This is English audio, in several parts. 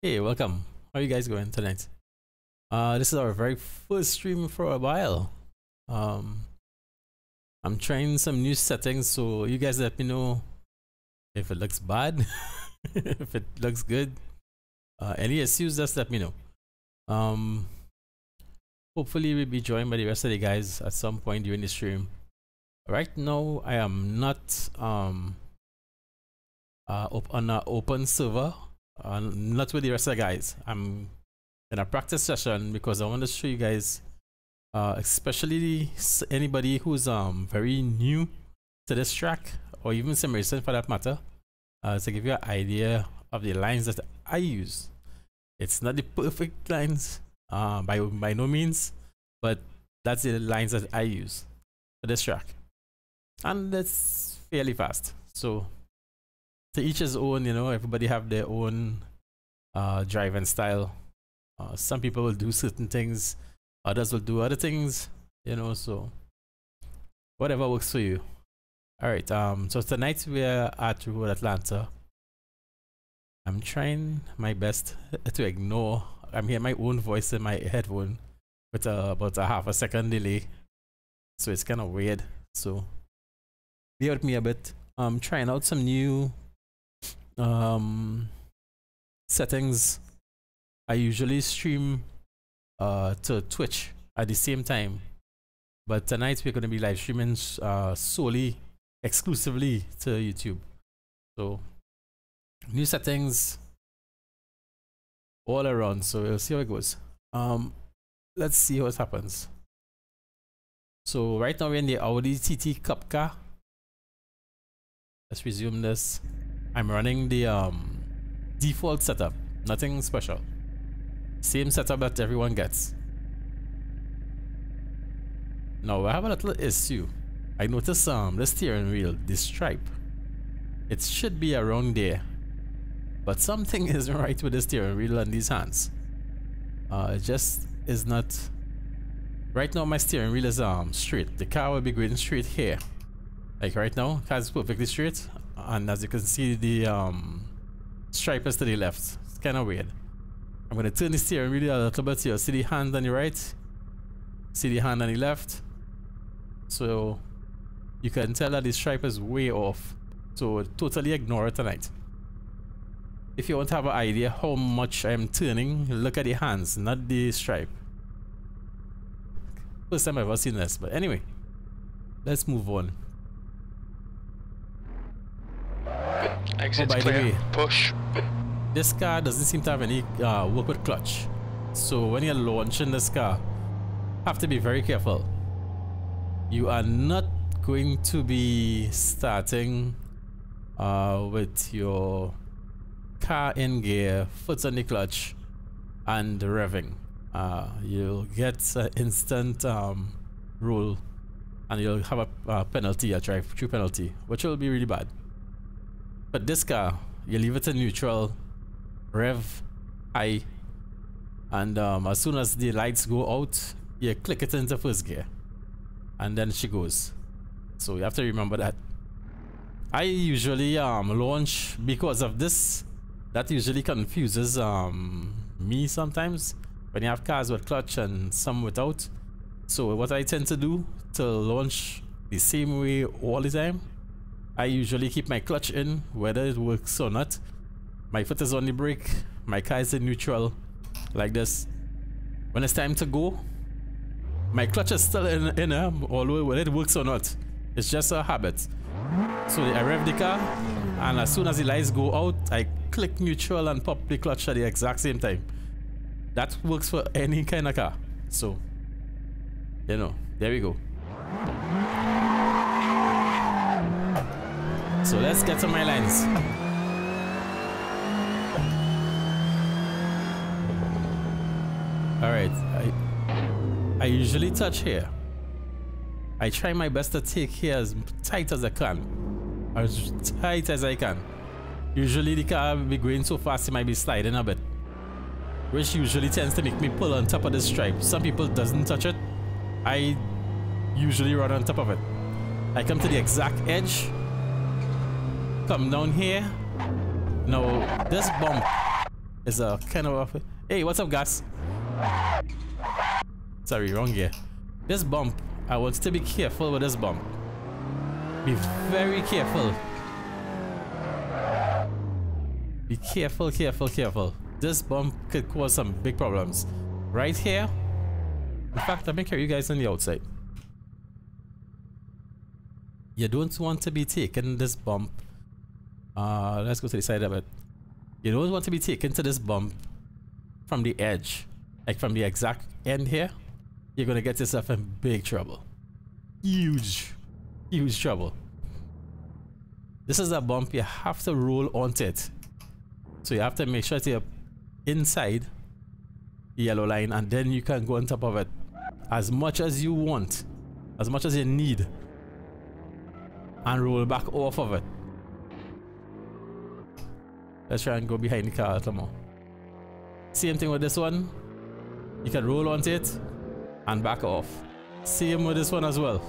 Hey, welcome. How are you guys going tonight? This is our very first stream for a while. I'm trying some new settings, so you guys let me know if it looks bad, if it looks good. Any issues, just let me know. Hopefully we'll be joined by the rest of the guys at some point during the stream. Right now, I am not on an open server. Not with the rest of the guys. I'm in a practice session because I want to show you guys, especially anybody who's very new to this track, or even some recent for that matter, to give you an idea of the lines that I use. It's not the perfect lines by no means, but that's the lines that I use for this track, and that's fairly fast. So to each his own, you know, everybody have their own driving style. Some people will do certain things, others will do other things, you know, so whatever works for you. All right, so tonight we're at Road Atlanta. I'm trying my best to ignore, I'm hearing my own voice in my headphone with about a half a second delay, so it's kind of weird, so bear with me a bit. I'm trying out some new settings. I usually stream to Twitch at the same time, but tonight we're going to be live streaming solely, exclusively to YouTube. So new settings all around, so we'll see how it goes. Let's see what happens. So right now we're in the Audi TT Cup car. Let's resume this. I'm running the default setup, nothing special. Same setup that everyone gets. Now I have a little issue. I noticed the steering wheel, the stripe, it should be around there, but something isn't right with the steering wheel and these hands. It just is not. Right now my steering wheel is straight. The car will be going straight here. Like right now, the car is perfectly straight, and as you can see, the stripe is to the left. It's kind of weird. I'm going to turn the steering wheel a little bit. You'll see the hand on the right, see the hand on the left, so you can tell that the stripe is way off, so totally ignore it tonight. If you want to have an idea how much I'm turning, look at the hands, not the stripe. First time I've ever seen this, but anyway, let's move on. Exit's by the clear. way, Push. this car doesn't seem to have any work with clutch, so when you're launching this car, have to be very careful. You are not going to be starting with your car in gear, foot on the clutch, and revving. You'll get an instant roll, and you'll have a penalty, a drive-through penalty, which will be really bad. But this car, you leave it in neutral, rev high, and as soon as the lights go out, you click it into first gear, and then she goes. So you have to remember that. I usually launch because of this. That usually confuses me sometimes when you have cars with clutch and some without. So what I tend to do to launch the same way all the time, I usually keep my clutch in whether it works or not. My foot is on the brake, my car is in neutral, like this. When it's time to go, my clutch is still in although whether it works or not, it's just a habit. So I rev the car, and as soon as the lights go out, I click neutral and pop the clutch at the exact same time. That works for any kind of car. So, you know, there we go. So let's get to my lines. Alright, I usually touch here. I try my best to take here as tight as I can. As tight as I can. Usually the car will be going so fast it might be sliding a bit, which usually tends to make me pull on top of the stripe. Some people doesn't touch it. I usually run on top of it. I come to the exact edge, come down here. Now this bump It's a kind of a, hey, what's up, gas? Sorry, wrong gear. This bump, I want you to be careful with this bump. Be very careful. Be careful, careful, careful. This bump could cause some big problems. Right here. In fact, let me carry you guys on the outside. You don't want to be taking this bump. Let's go to the side of it. You don't want to be taken to this bump from the edge. Like from the exact end here. You're going to get yourself in big trouble. Huge trouble. This is a bump you have to roll onto it. So you have to make sure that you're inside the yellow line, and then you can go on top of it as much as you want, as much as you need, and roll back off of it. Let's try and go behind the car a little more. Same thing with this one. You can roll onto it and back off. Same with this one as well.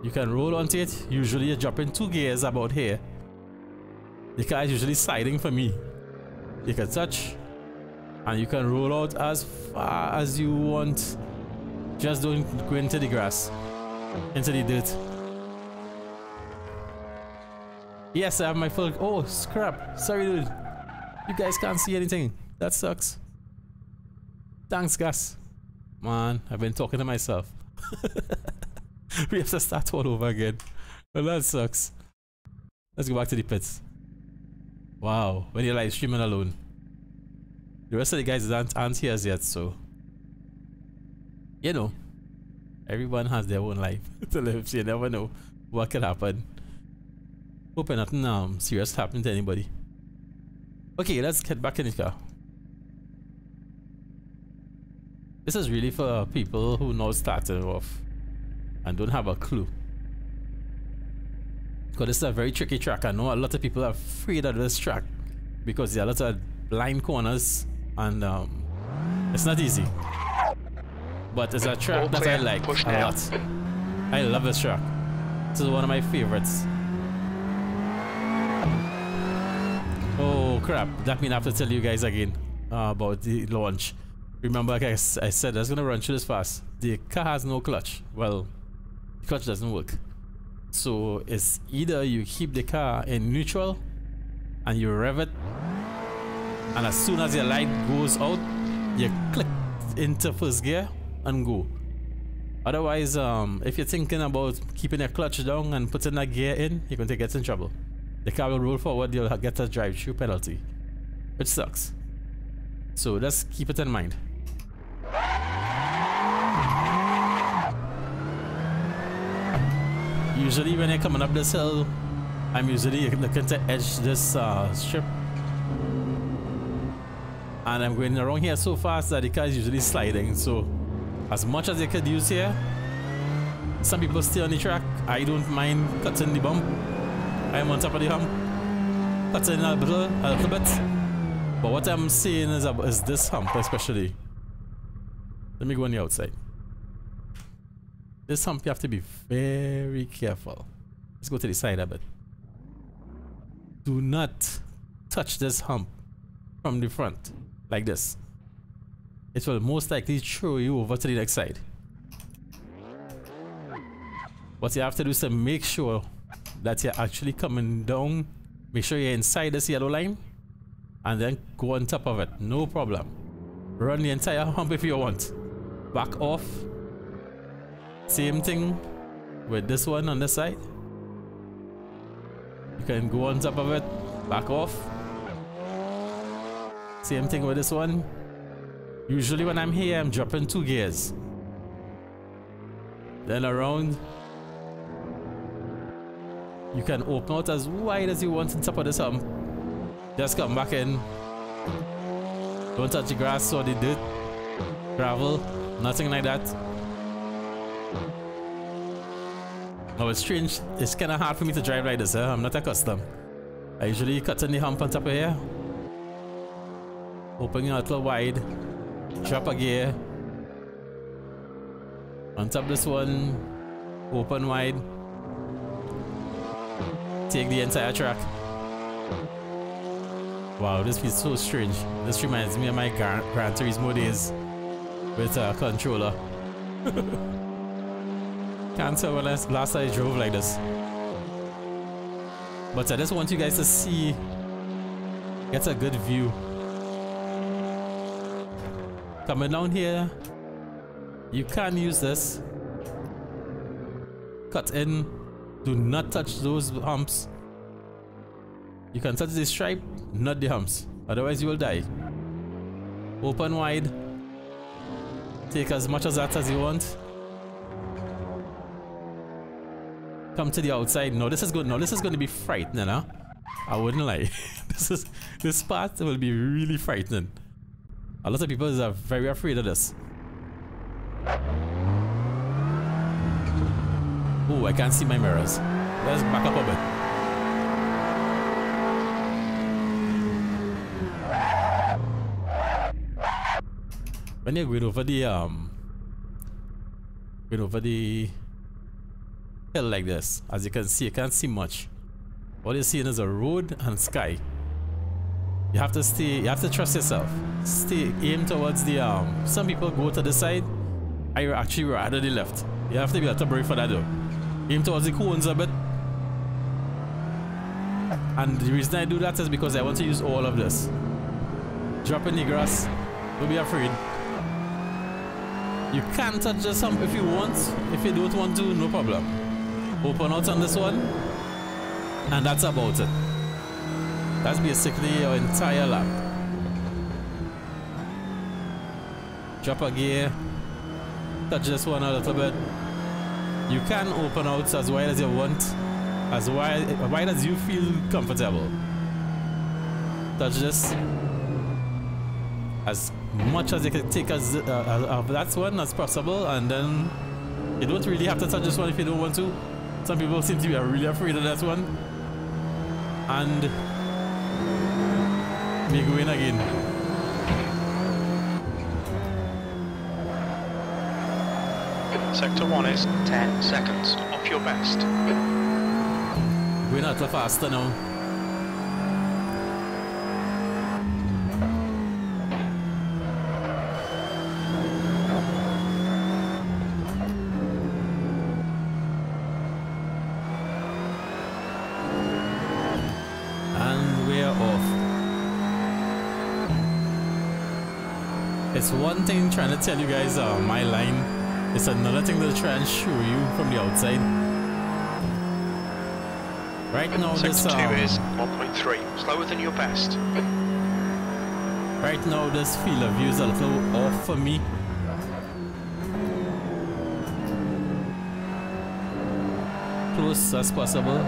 You can roll onto it. Usually you drop in 2 gears about here. The car is usually sliding for me. You can touch and you can roll out as far as you want. Just don't go into the grass, into the dirt. Yes, I have my full. Oh, scrap. Sorry, dude. You guys can't see anything. That sucks. Thanks, gas. Man, I've been talking to myself. We have to start all over again. Well, that sucks. Let's go back to the pits. Wow, when you're live streaming alone. The rest of the guys aren't here as yet, so you know, everyone has their own life to live, so you never know what could happen. Hoping nothing serious happened to anybody. Okay, let's get back in the car. This is really for people who know starting off and don't have a clue. Because this is a very tricky track. I know a lot of people are afraid of this track because there are a lot of blind corners and it's not easy. But it's a track that I like a lot. I love this track. This is one of my favorites. Oh crap, that means I have to tell you guys again about the launch. Remember, like I said, I was gonna run through this fast. The car has no clutch. Well, the clutch doesn't work. So it's either you keep the car in neutral and you rev it, and as soon as your light goes out, you click into first gear and go. Otherwise, if you're thinking about keeping your clutch down and putting that gear in, you're going to get in trouble. The car will roll forward, you'll get a drive-through penalty, which sucks. So just keep it in mind. Usually when you're coming up this hill, I'm usually looking to edge this strip. And I'm going around here so fast that the car is usually sliding. So as much as you could use here, some people stay on the track. I don't mind cutting the bump. I'm on top of the hump, cutting a little bit. But what I'm saying is this hump especially. Let me go on the outside. This hump you have to be very careful. Let's go to the side of it. Do not touch this hump from the front like this. It will most likely throw you over to the next side. What you have to do is to make sure that you're actually coming down. Make sure you're inside this yellow line and then go on top of it. No problem. Run the entire hump if you want. Back off. Same thing with this one on this side. You can go on top of it, back off. Same thing with this one. Usually when I'm here, I'm dropping 2 gears. Then around. You can open out as wide as you want on top of this hump. Just come back in. Don't touch the grass or the dirt, gravel, nothing like that. Oh, it's strange. It's kind of hard for me to drive like this. I'm not accustomed. I usually cut in the hump on top of here. Open it a little wide. Drop a gear. On top of this one. Open wide. Take the entire track. Wow, this feels so strange. This reminds me of my Gran Turismo days with a controller. Can't tell when last I drove like this. But I just want you guys to see, get a good view. Coming down here, you can use this. Cut in. Do not touch those humps. You can touch the stripe, not the humps. Otherwise you will die. Open wide. Take as much of that as you want. Come to the outside. No, this is good. No, this is going to be frightening, huh? I wouldn't lie. This part will be really frightening. A lot of people are very afraid of this. Oh, I can't see my mirrors. Let's back up a bit. When you're going over the hill like this, as you can see, you can't see much. All you're seeing is a road and sky. You have to stay, you have to trust yourself. Stay, aim towards the some people go to the side. I actually rather the left. You have to be a little brave for that though. Aim towards the cones a bit. And the reason I do that is because I want to use all of this. Drop in the grass. Don't be afraid. You can touch the hump if you want. If you don't want to, no problem. Open out on this one. And that's about it. That's basically your entire lap. Drop a gear. Touch this one a little bit. You can open out as wide as you want. As wide as you feel comfortable. Touch this. As much as you can take as of that one as possible, and then you don't really have to touch this one if you don't want to. Some people seem to be really afraid of that one. And we go in again. Sector 1 is 10 seconds off your best. Going a little faster now. It's one thing trying to tell you guys my line. It's another thing to try and show you from the outside. Right now this Sector 2 is 1.3, slower than your best. Right now this field of view is a little off for me. Close as possible.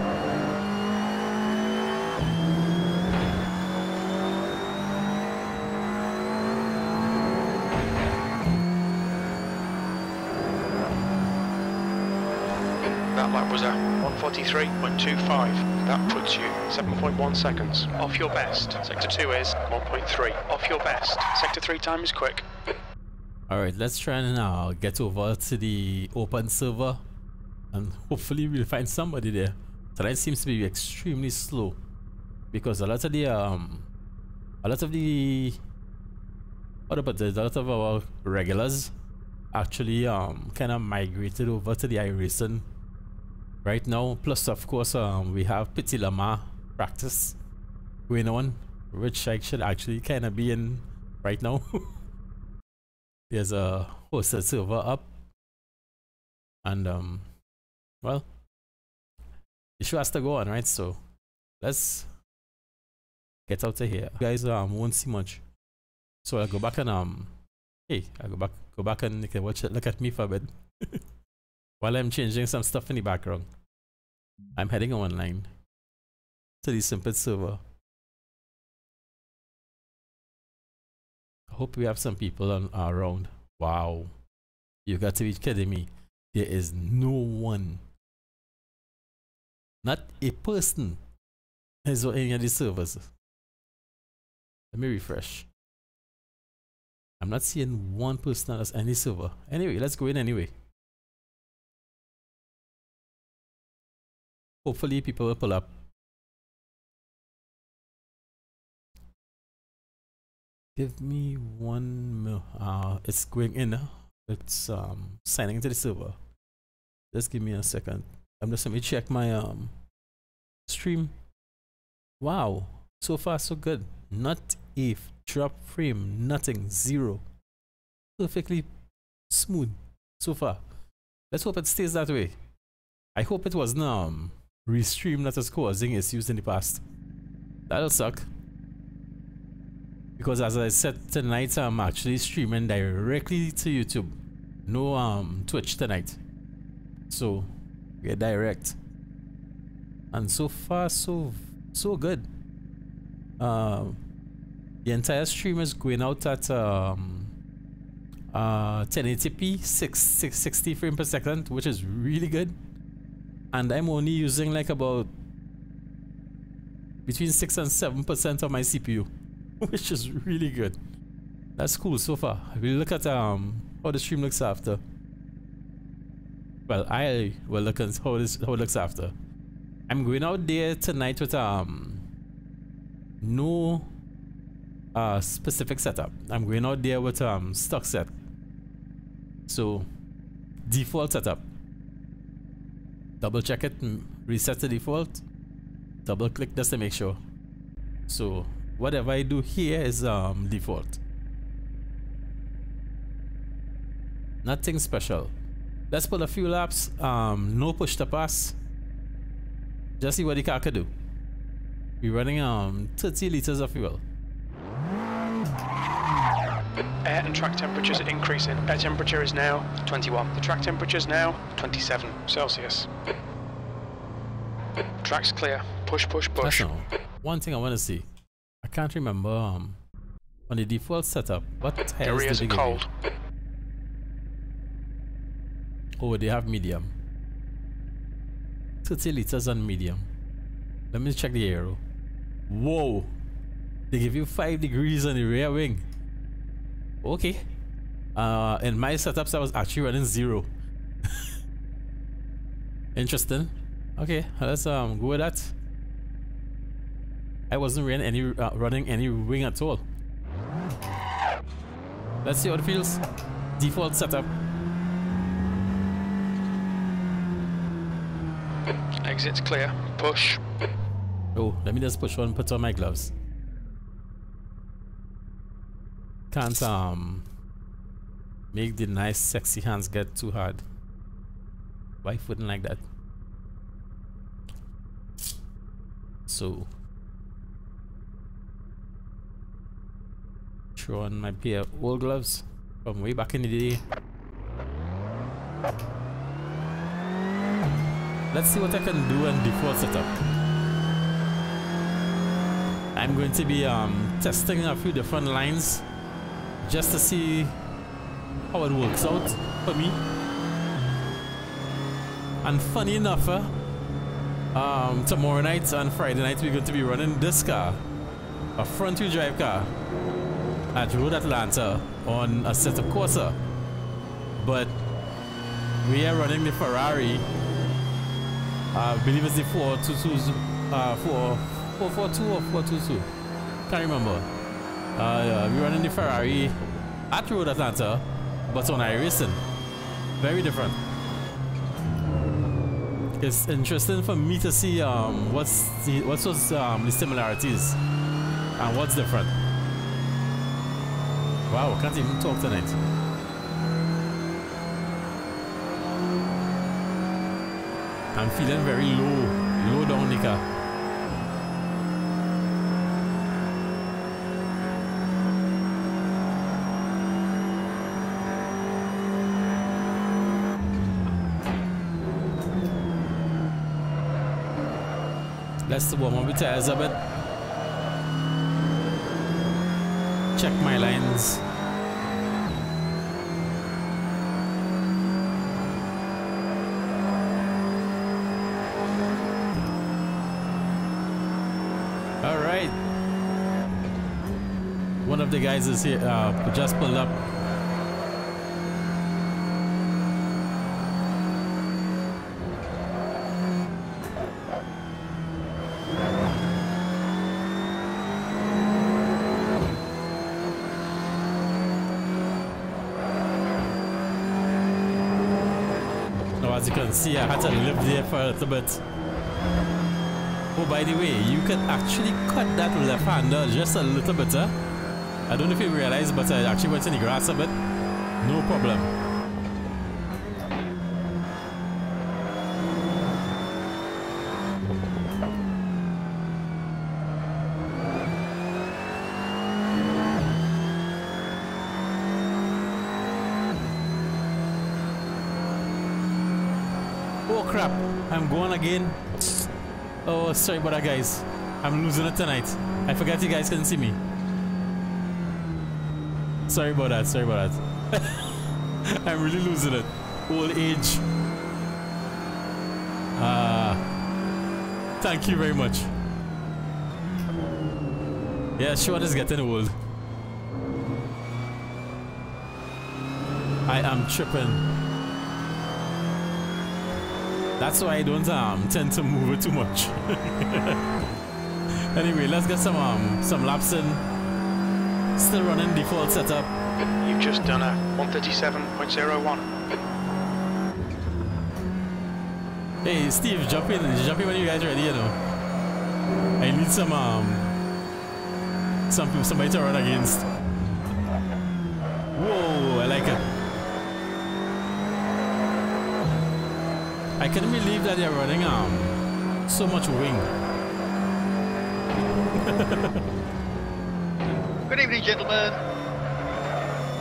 That lap was at 1:43.25. That puts you 7.1 seconds off your best. Sector 2 is 1.3 off your best. Sector 3 time is quick. Alright, let's try and get over to the open server and hopefully we'll find somebody there. Tonight seems to be extremely slow because a lot of our regulars actually kind of migrated over to the iRacing right now. Plus of course we have Petit Lamar practice going on, which I should actually kind of be in right now. There's a hosted server up and well, the show has to go on, right? So let's get out of here. You guys won't see much, so I'll go back and hey, I'll go back and you can watch it, look at me for a bit while I'm changing some stuff in the background. I'm heading online to the Simpit server. I hope we have some people around. Wow, you got to be kidding me. There is no one, not a person is on any of these servers. Let me refresh. I'm not seeing one person on any server. Anyway, let's go in anyway. Hopefully people will pull up. Give me it's going in. It's signing into the server. Just give me a second. I'm just let me check my stream. Wow, so far so good. Not a drop frame, nothing, zero. Perfectly smooth so far. Let's hope it stays that way. I hope it wasn't restream that was causing issues in the past. That'll suck. Because as I said tonight, I'm actually streaming directly to YouTube. No Twitch tonight. So we're direct. And so far so good. The entire stream is going out at 1080p 60 frames per second, which is really good. And I'm only using like about between 6 and 7% of my CPU, which is really good. That's cool so far. We'll look at how the stream looks after. Well, I will look at how it looks after. I'm going out there tonight with no specific setup. I'm going out there with stock set. So default setup. Double check it and reset the default. Double click just to make sure. So whatever I do here is default. Nothing special. Let's pull a few laps. No push to pass. Just see what the car can do. We're running 30 liters of fuel. Air and track temperatures are increasing. Air temperature is now 21. The track temperature is now 27 Celsius. Track's clear. Push, push, push. That's one thing I want to see. I can't remember on the default setup what tires did they give you? Oh, they have medium. 30 liters on medium. Let me check the aero. Whoa! They give you 5 degrees on the rear wing. Okay. In my setups, I was actually running 0. Interesting. Okay, let's go with that. I wasn't running any wing at all. Let's see how it feels. Default setup. Exit's clear. Push. Oh, let me just push on, put on my gloves. Can't make the nice sexy hands get too hard. Wife wouldn't like that. So throw on my pair of old gloves from way back in the day. Let's see what I can do on default setup. I'm going to be testing a few different lines just to see how it works out for me. And funny enough, tomorrow night and Friday night we're going to be running this car, a front-wheel drive car, at Road Atlanta on Assetto Corsa. But we are running the Ferrari. I believe it's the 422, 442 or 422. Can't remember. We're running the Ferrari at Road Atlanta, but on iRacing. Very different. It's interesting for me to see what's the similarities and what's different. Wow, I can't even talk tonight. I'm feeling very low down the car. Let's warm up the tires a bit. Check my lines. All right. One of the guys is here, just pulled up. as you can see, I had to live there for a little bit. Oh, by the way, you can actually cut that left-hander just a little bit, huh? I don't know if you realize, but I actually went in the grass a bit. No problem. Oh crap, I'm going again. Oh, sorry about that, guys. I'm losing it tonight. I forgot you guys couldn't see me. Sorry about that, sorry about that. I'm really losing it. Old age. Thank you very much. Yeah, Sean is getting old. I am tripping. That's why I don't tend to move it too much. Anyway, let's get some laps in. Still running default setup. You've just done a 137.01. Hey Steve, jump in when you guys are ready, you know. I need somebody to run against. Whoa, I like it. I can't believe that they're running so much wing. Good evening, gentlemen.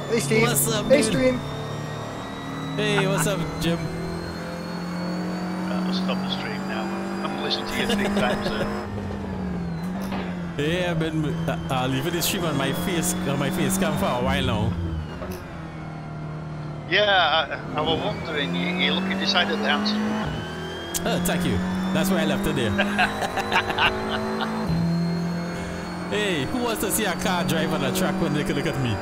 Hey, Steve. What's up, hey, dude? Stream. Hey, what's up, Jim? I'll stop the stream now. I'm listening to you 3 times. Hey, I've been leaving the stream on my face cam for a while now. Yeah, I was wondering. You're looking decidedly handsome. Oh, thank you. That's why I left it there. Hey, who wants to see a car drive on a track when they can look at me?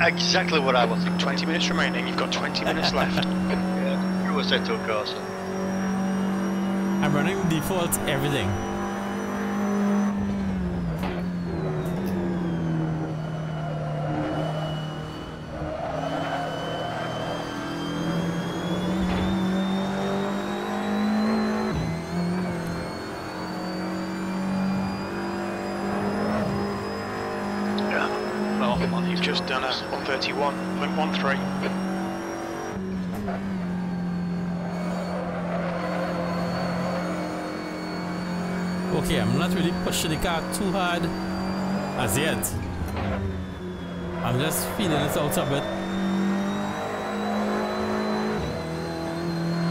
Exactly what I was thinking. 20 minutes remaining, you've got 20 minutes left. Yeah, through Assetto Corsa. I'm running default everything. You've just done a 131.13. Okay, I'm not really pushing the car too hard as yet. I'm just feeling it out a bit.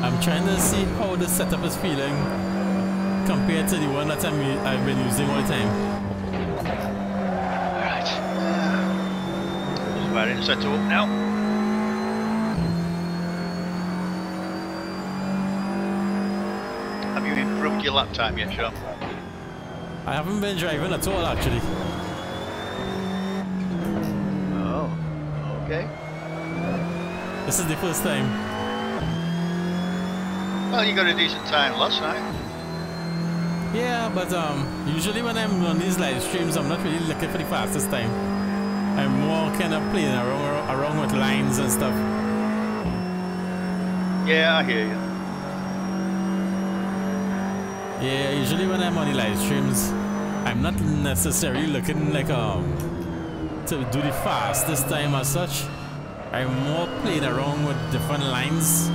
I'm trying to see how the setup is feeling compared to the one that I've been using all the time. We're in Assetto up now. Have you improved your lap time yet, Sean? I haven't been driving at all, actually. Oh, okay. This is the first time. Well, you got a decent time last night. Yeah, but usually when I'm on these live streams, I'm not really looking for the fastest time. I'm more kind of playing around with lines and stuff. Yeah, I hear you. Yeah, usually when I'm on the live streams, I'm not necessarily looking like to do the fastest time as such. I'm more playing around with different lines,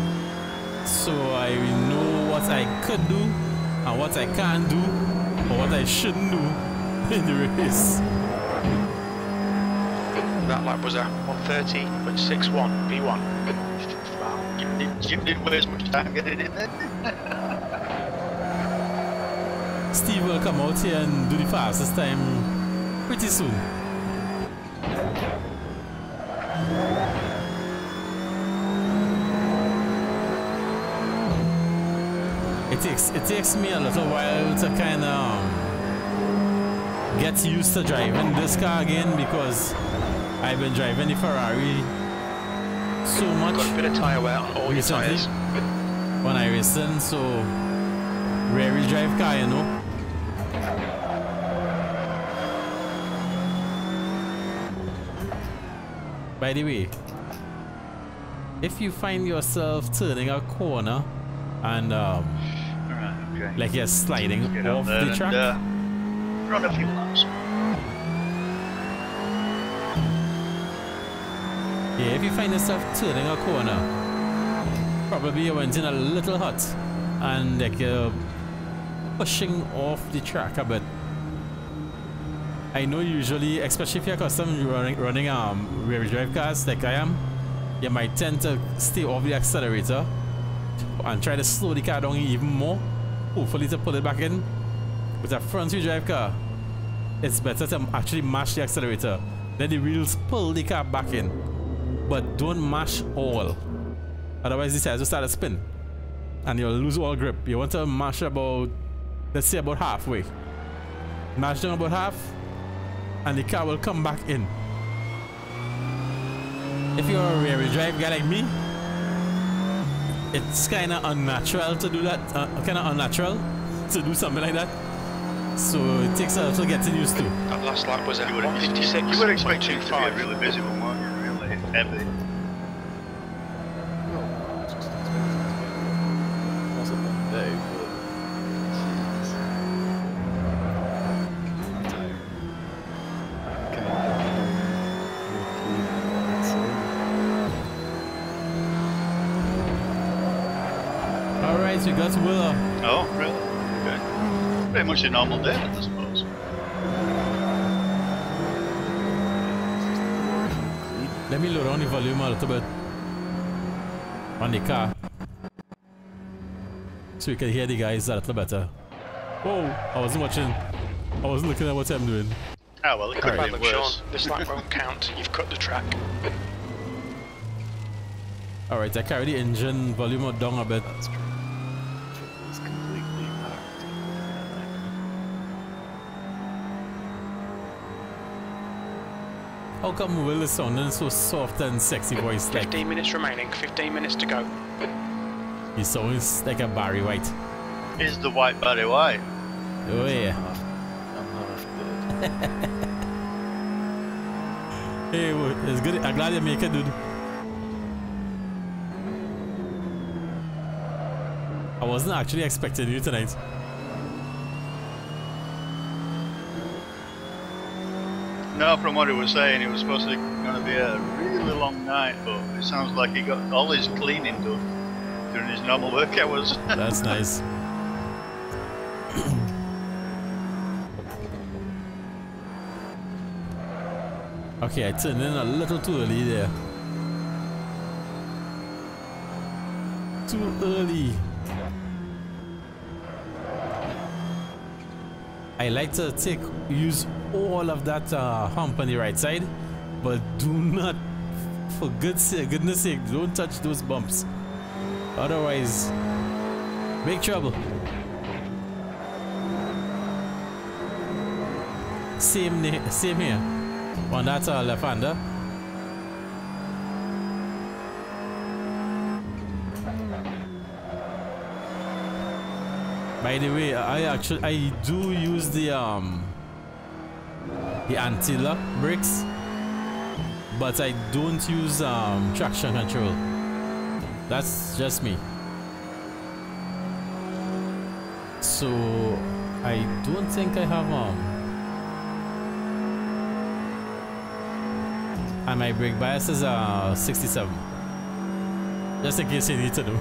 so I know what I could do and what I can't do, or what I shouldn't do in the race. That lap was a 130.61 V1. Wow. You didn't waste much time getting in there. Steve will come out here and do the fastest time pretty soon. It takes me a little while to kind of get used to driving this car again, because I've been driving the Ferrari so much. Got a bit of tyre wear on all your tyres. When I racing, so rear-wheel drive car, you know. By the way, if you find yourself turning a corner and Okay. like you're sliding Get off out there the track, and, run a few laps. yeah, if you find yourself turning a corner, probably you went in a little hot and like you're pushing off the track a bit. I know usually, especially if you're accustomed to running rear drive cars like I am, you might tend to stay off the accelerator and try to slow the car down even more, hopefully to pull it back in. With a front wheel drive car, it's better to actually mash the accelerator, then the wheels pull the car back in, but don't mash all, otherwise the tires will start to spin and you'll lose all grip. You want to mash about, let's say about halfway, mash down about half and the car will come back in. If you're a rear drive guy like me, it's kind of unnatural to do that, kind of unnatural to do something like that. So it takes a little getting used to. That last lap was at You would 156. you would expect it to be a really busy one, weren't you? Really heavy. No, just expected it to be. It wasn't one day, but Jesus. I'm tired. Can I get home more clean than what I'd say? Alright, we got Willow. Oh, really? Okay. Pretty much a normal day, I suppose. Let me lower down the volume a little bit on the car so you can hear the guys a little better. Oh, I wasn't watching. I wasn't looking at what I'm doing. Ah, well, it could have been Sean, worse. this lap won't count. You've cut the track. Alright, I carry the engine volume down a bit. That's true. It was completely packed. How come Will is sounding so soft and sexy voice? Like 15 minutes remaining. 15 minutes to go. he sounds like a Barry White. Is the white Barry White? Oh yeah. I'm half dead. Hey, it's good. I'm glad you make it, dude. I wasn't actually expecting you tonight. No, from what he was saying, it was supposed to going to be a really long night, but it sounds like he got all his cleaning done during his normal work hours. That's nice. Okay, I turned in a little too early there. Too early. I like to use all of that hump on the right side, but do not, for goodness sake, don't touch those bumps. Otherwise, big trouble. Same here on that left-hander. By the way, I do use the anti-lock brakes, but I don't use traction control. That's just me. So I don't think I have and my brake bias is 67. Just in case you need to know.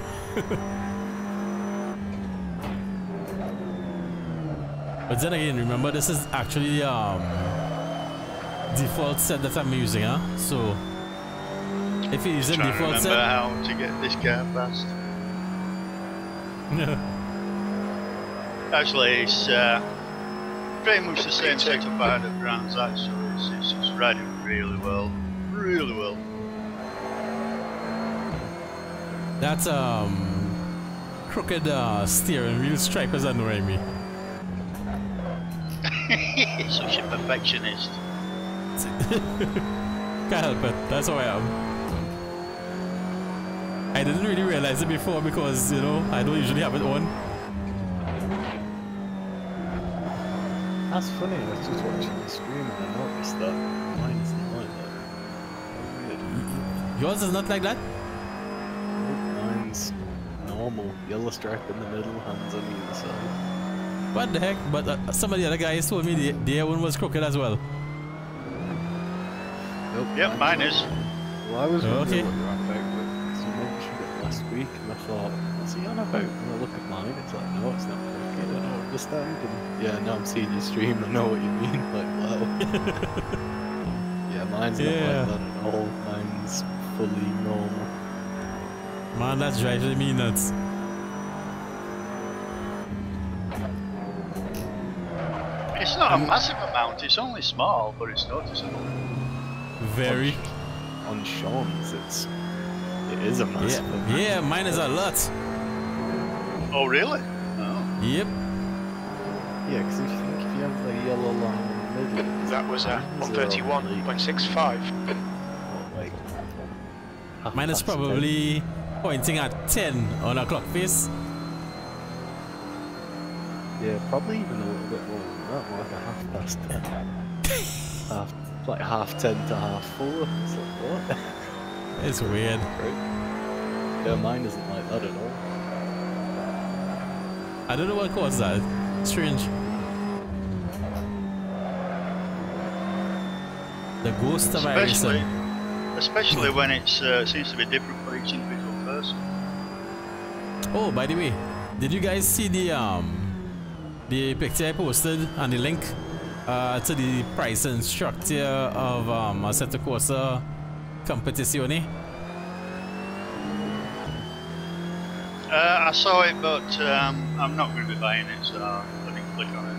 But then again, remember this is actually default set that I'm using, huh? So if you're using default set, how to get this car fast. Actually, it's pretty much the same setup I had at Brands. Actually, it's just riding really well, really well. that crooked steering wheel stripe is annoying me. Such a perfectionist. Can't help it. That's how I am. I didn't really realize it before because, you know, I don't usually have it on. That's funny, I was just watching the stream and I noticed that mine is not like that. Weird. Yours is not like that? normal. Yellow stripe in the middle, hands on either side. What the heck? But some of the other guys told me their one was crooked as well. Nope, Yep, mine is. Well, I was wondering Okay. what you're on about, because you mentioned it last week, and I thought, what's he on about? And I look at mine, it's like, no, it's not crooked, I don't understand. And yeah, now I'm seeing your stream, I know what you mean. Like, wow. Yeah, mine's not like that at all. Mine's fully normal. Man, that's driving me nuts. It's not a massive amount, it's only small, but it's noticeable. Very. On Sean's, it is a massive amount. Yeah, mine is a lot. Oh, really? Oh. Yep. Yeah, because if you think if you have the yellow line in the middle, That was 131.65. like Mine is probably pointing at 10 on a clock face. Yeah, probably even a little bit more than that, more like a 10:30. Like 10:30 to 4:30. It's like, what? It's weird. Right? Yeah, mine isn't like that at all. I don't know what caused that. Strange. The ghost of Harrison. Especially when it seems to be different for each individual person. Oh, by the way, did you guys see the picture I posted and the link to the price and structure of Assetto Corsa Competizione? I saw it, but I'm not going to be buying it, so I didn't click on it.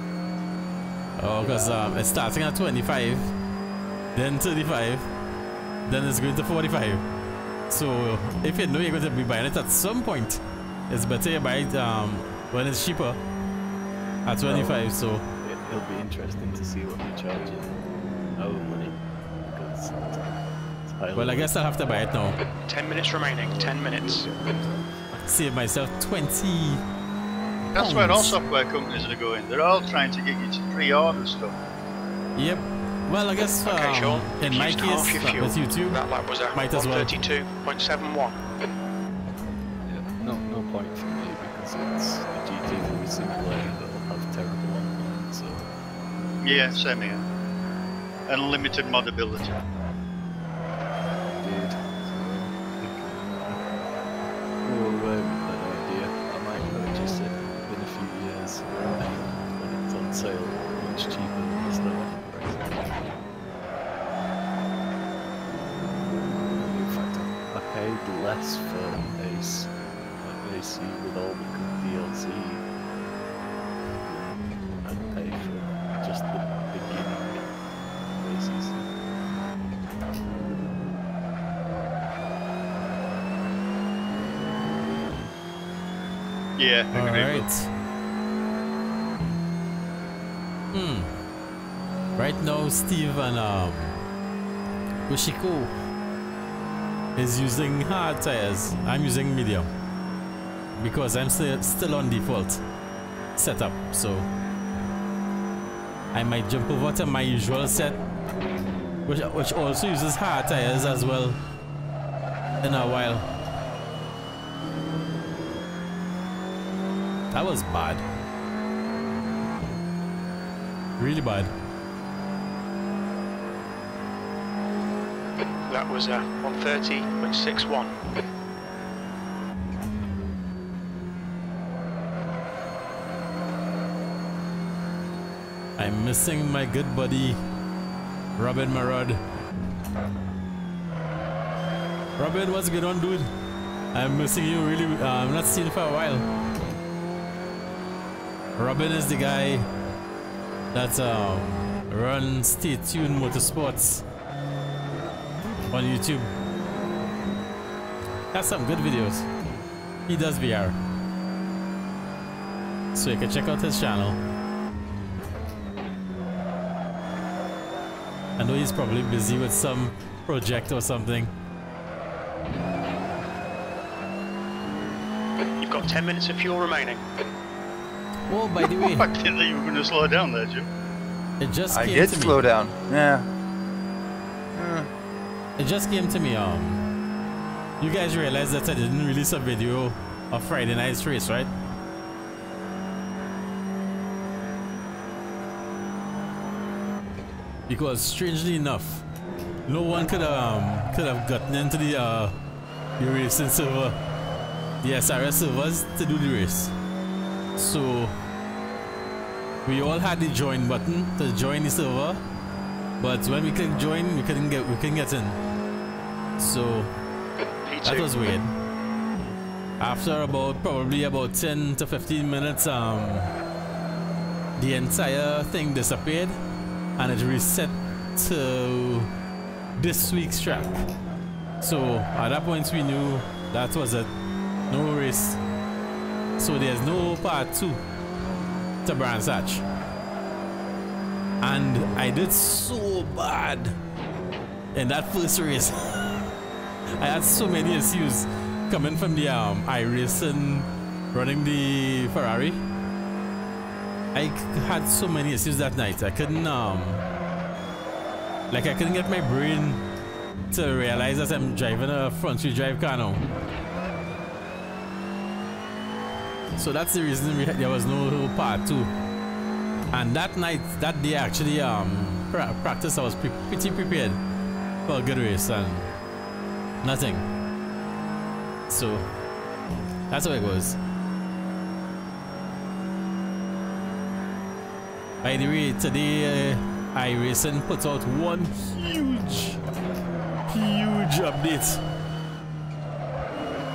Oh, because it's starting at 25, then 35, then it's going to 45. So if you know you're going to be buying it at some point, it's better you buy it when it's cheaper at 25. So it'll be interesting to see what they charge you our money, because it's highly well, I guess I'll have to buy it now. 10 minutes remaining, 10 minutes. Save myself 20. That's where all software companies are going. They're all trying to get you to pre-order stuff. Yep. Well, I guess Okay, Sean, in my used case, half your fuel. with YouTube, That lap was might as well. 132.71. Yeah, no point for me, because it's a GT3 simulator that'll have terrible online, so Yeah, same here. And limited modability. indeed. So go away with that idea. I might purchase it in a few years when it's on sale much cheaper than the starting price. In fact, I paid less for AC with all the good DLC than I'd pay for just the beginning of ACC. Yeah, All agreeable. right. Right now, Steve and Yoshiko is using hard tires. I'm using medium because I'm still on default setup. So I might jump over to my usual set, which also uses hard tires as well in a while. That was bad. Really bad. That was 130.61. I'm missing my good buddy, Robin Marod. Robin, what's going on, dude? I'm missing you really. I'm not seen you for a while. Robin is the guy that runs Stay Tuned Motorsports on YouTube. Has some good videos. He does VR, so you can check out his channel. I know he's probably busy with some project or something. You've got 10 minutes of fuel remaining. Oh, by the way, I didn't think you were going to slow down there, Jim. it just I came did to me. slow down. Yeah. It just came to me. You guys realized that I didn't release a video of Friday night's race, right? Because strangely enough, no one could have gotten into the racing server, the SRS servers, to do the race. So we all had the join button to join the server, but when we clicked join, we couldn't get in. So that was weird. After probably about 10 to 15 minutes, the entire thing disappeared and it reset to this week's track. So at that point we knew that was it, no race. So there's no part 2 to Brands Hatch. And I did so bad in that first race. I had so many issues coming from the iRacing, running the Ferrari. I had so many issues that night. I couldn't I couldn't get my brain to realize that I'm driving a front wheel drive car now. So that's the reason there was no part 2. And that night, that day actually, practice, I was pretty prepared for a good race and nothing. So that's how it goes. By the way, today iRacing puts out one huge update.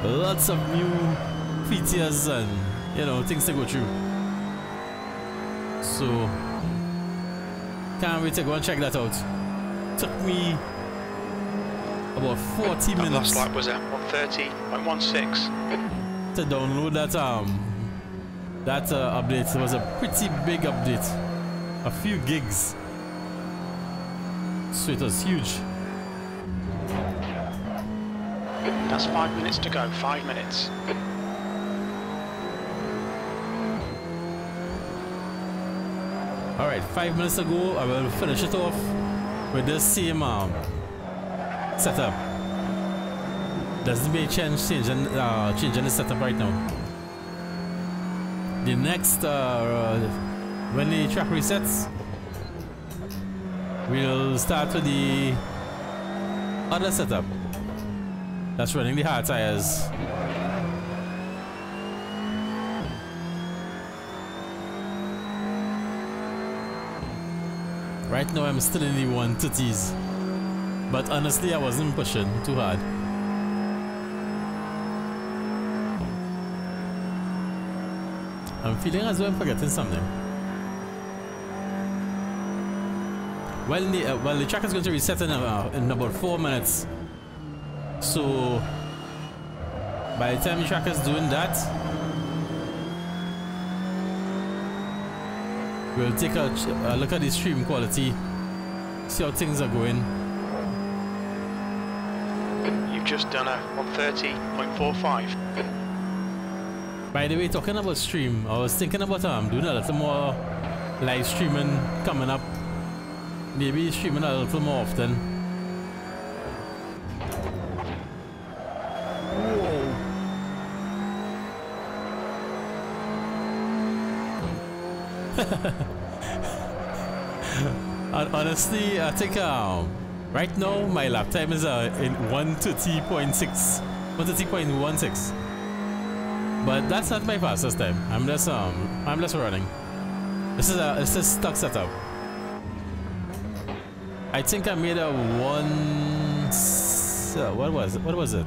Lots of new features and things to go through. So can't wait to go and check that out. Took me about 40 minutes. Last lap was at 130.16 to download that update. It was a pretty big update, a few gigs, so it was huge. That's 5 minutes to go. 5 minutes. Alright, 5 minutes to go. I will finish it off with this same setup. Doesn't be changing the setup right now. The next when the track resets, we'll start with the other setup that's running the hard tires. Right now I'm still in the 130s, but honestly I wasn't pushing too hard. I'm feeling as though I'm forgetting something. Well, the track is going to reset in about 4 minutes. So by the time the track is doing that, we'll take a look at the stream quality, see how things are going. You've just done a 130.45. By the way, talking about stream, I was thinking about doing a little more live streaming coming up. Maybe streaming a little more often. Honestly, I think right now my lap time is in 130.6, 130.16. But that's not my fastest time. I'm just running. This is a stock setup. I think I made a what was it?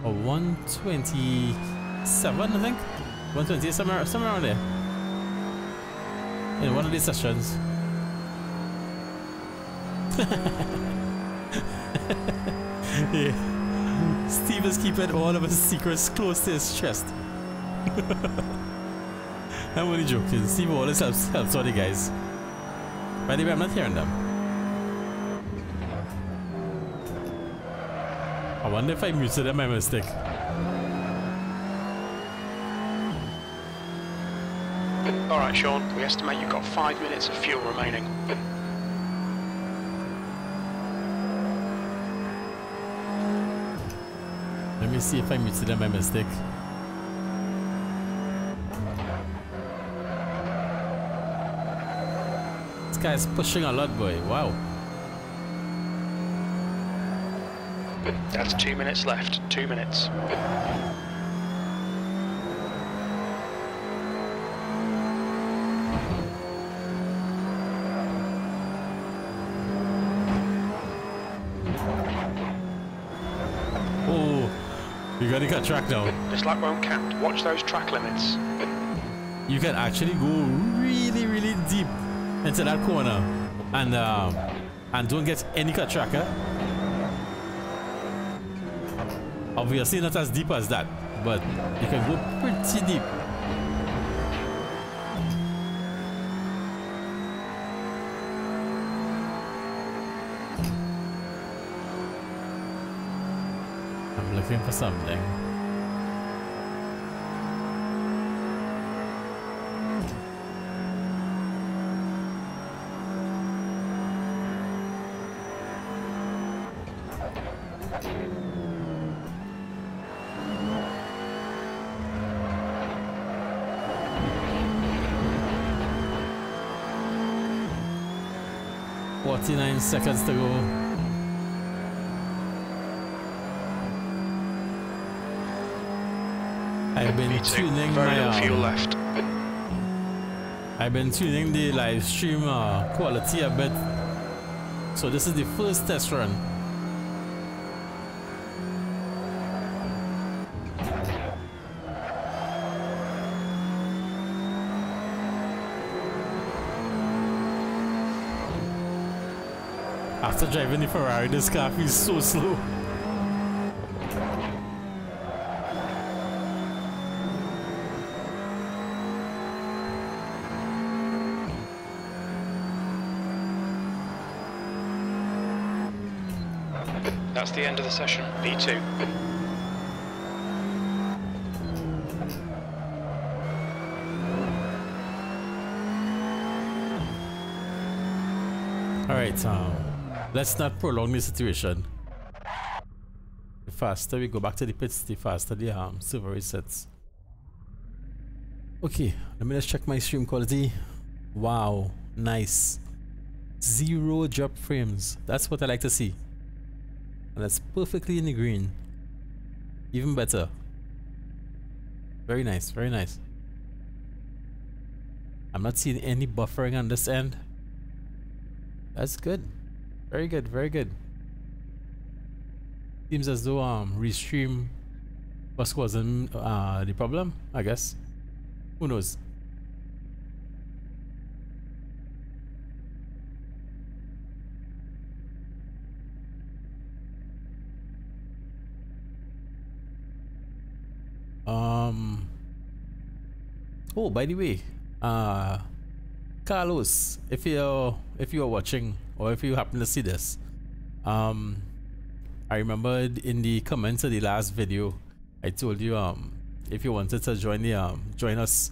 A 127, I think. 120, somewhere around there. In one of these sessions. Yeah. Steve is keeping all of his secrets close to his chest. I'm only joking. Steve always helps all the guys. By the way, I'm not hearing them. I wonder if I muted them by mistake. Alright, Sean, we estimate you've got 5 minutes of fuel remaining. Let me see if I muted them by mistake. This guy's pushing a lot, boy. Wow. That's 2 minutes left. 2 minutes. You gotta cut track now. This lap won't count. Watch those track limits. You can actually go really, really deep into that corner and don't get any cut tracker. Obviously not as deep as that, but you can go pretty deep. I'm looking for something. "49 seconds to go." I've been tuning my fuel left. I've been tuning the live stream quality a bit. So this is the first test run. After driving the Ferrari, this car feels so slow. That's the end of the session. V2. Alright, let's not prolong the situation. The faster we go back to the pits, the faster the server resets. Okay, let me just check my stream quality. Wow, nice. 0 drop frames. That's what I like to see. And that's perfectly in the green. Even better. Very nice, very nice. I'm not seeing any buffering on this end. That's good. Very good, very good. Seems as though restream wasn't the problem, I guess. Who knows? Oh, by the way, Carlos, if you're watching or if you happen to see this, I remember in the comments of the last video, I told you if you wanted to join us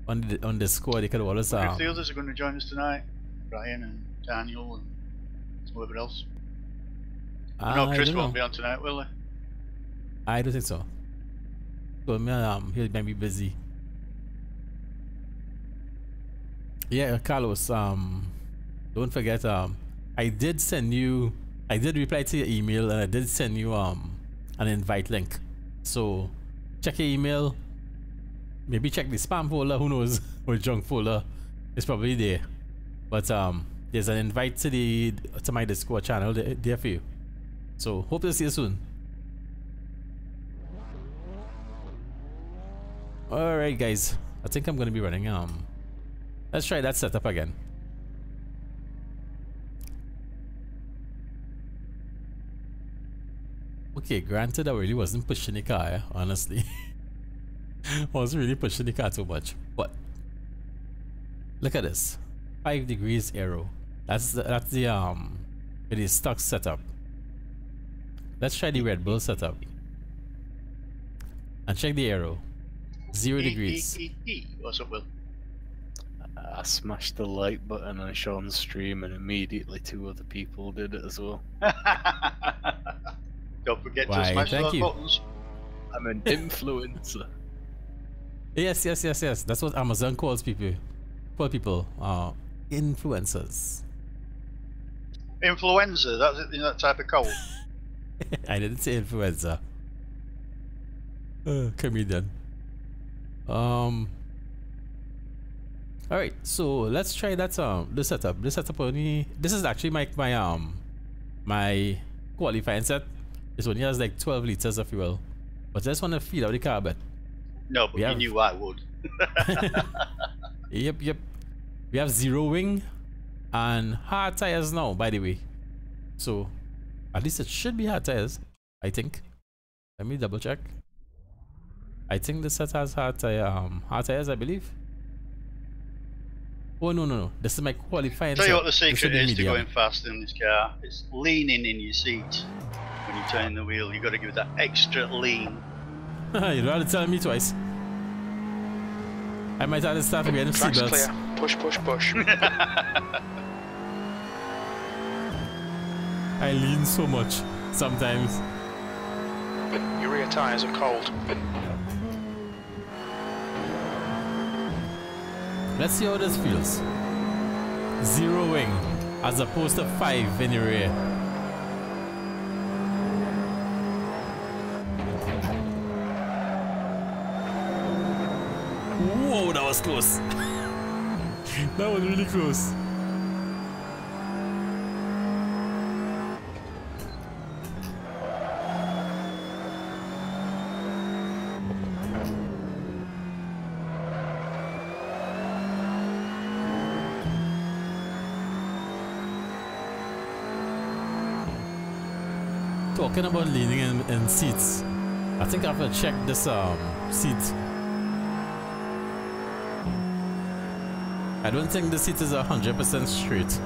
on Discord, you could always if the others are going to join us tonight, Brian and Daniel and whoever else. No, Chris won't be on tonight, will he? I don't think so. Told me he might be busy. Yeah, Carlos, don't forget, I did reply to your email and I did send you an invite link. So check your email, maybe check the spam folder, who knows, or junk folder. It's probably there. But there's an invite to my Discord channel there for you. So hope to see you soon. Alright guys, I think I'm gonna be running let's try that setup again. Okay, granted I really wasn't pushing the car, honestly. I wasn't really pushing the car too much, but look at this. 5 degrees aero. That's the stock setup. Let's try the Red Bull setup. And check the aero. 0 degrees. What's up, Will? I smashed the like button on Sean's stream and immediately 2 other people did it as well. Don't forget to smash those buttons. I'm an influencer. Yes. That's what Amazon calls people. Influencers. Influenza, that's it, that type of cold. I didn't say influencer. Comedian. Alright, so let's try that the setup. This setup only, this is actually my qualifying set. This only has like 12 liters of fuel. But I just want to feed out the car a bit. No, but you knew I would. Yep. We have zero wing and hard tires now, by the way. So at least it should be hard tires, I think. Let me double check. I think this set has hard tires, I believe. Oh no. This is my qualifying set. Tell you what the secret is to medium. going fast in this car. It's leaning in your seat when you turn the wheel. You got to give it that extra lean. You don't have to tell me twice. I might have to start wearing Track's seatbelts. clear. Push. I lean so much sometimes. Your rear tyres are cold. Let's see how this feels. Zero wing as opposed to 5 in the rear. Whoa, that was close. That was really close. Talking about leaning in seats, I think I have to check this seat. I don't think the seat is 100% straight.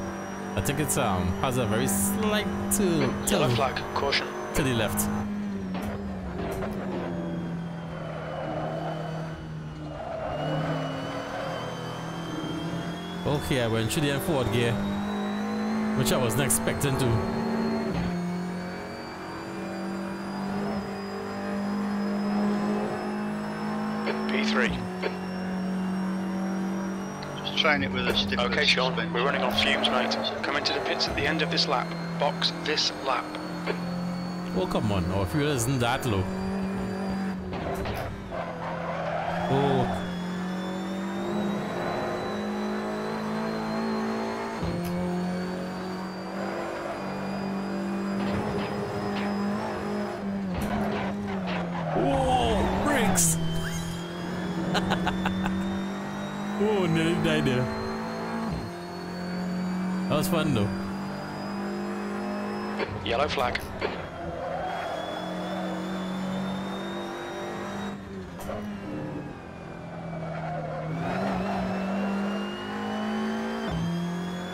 I think it's has a very slight Yellow flag, caution. to the left. Okay, I went through the forward gear, which I wasn't expecting to. P3. Just trying it with a stiff. Okay, Sean, we're running on fumes, mate. Come into the pits at the end of this lap. Box this lap. Oh, come on, our fuel isn't that low. Oh. Oh, brakes! Oh, nearly died there. That was fun though. Yellow flag.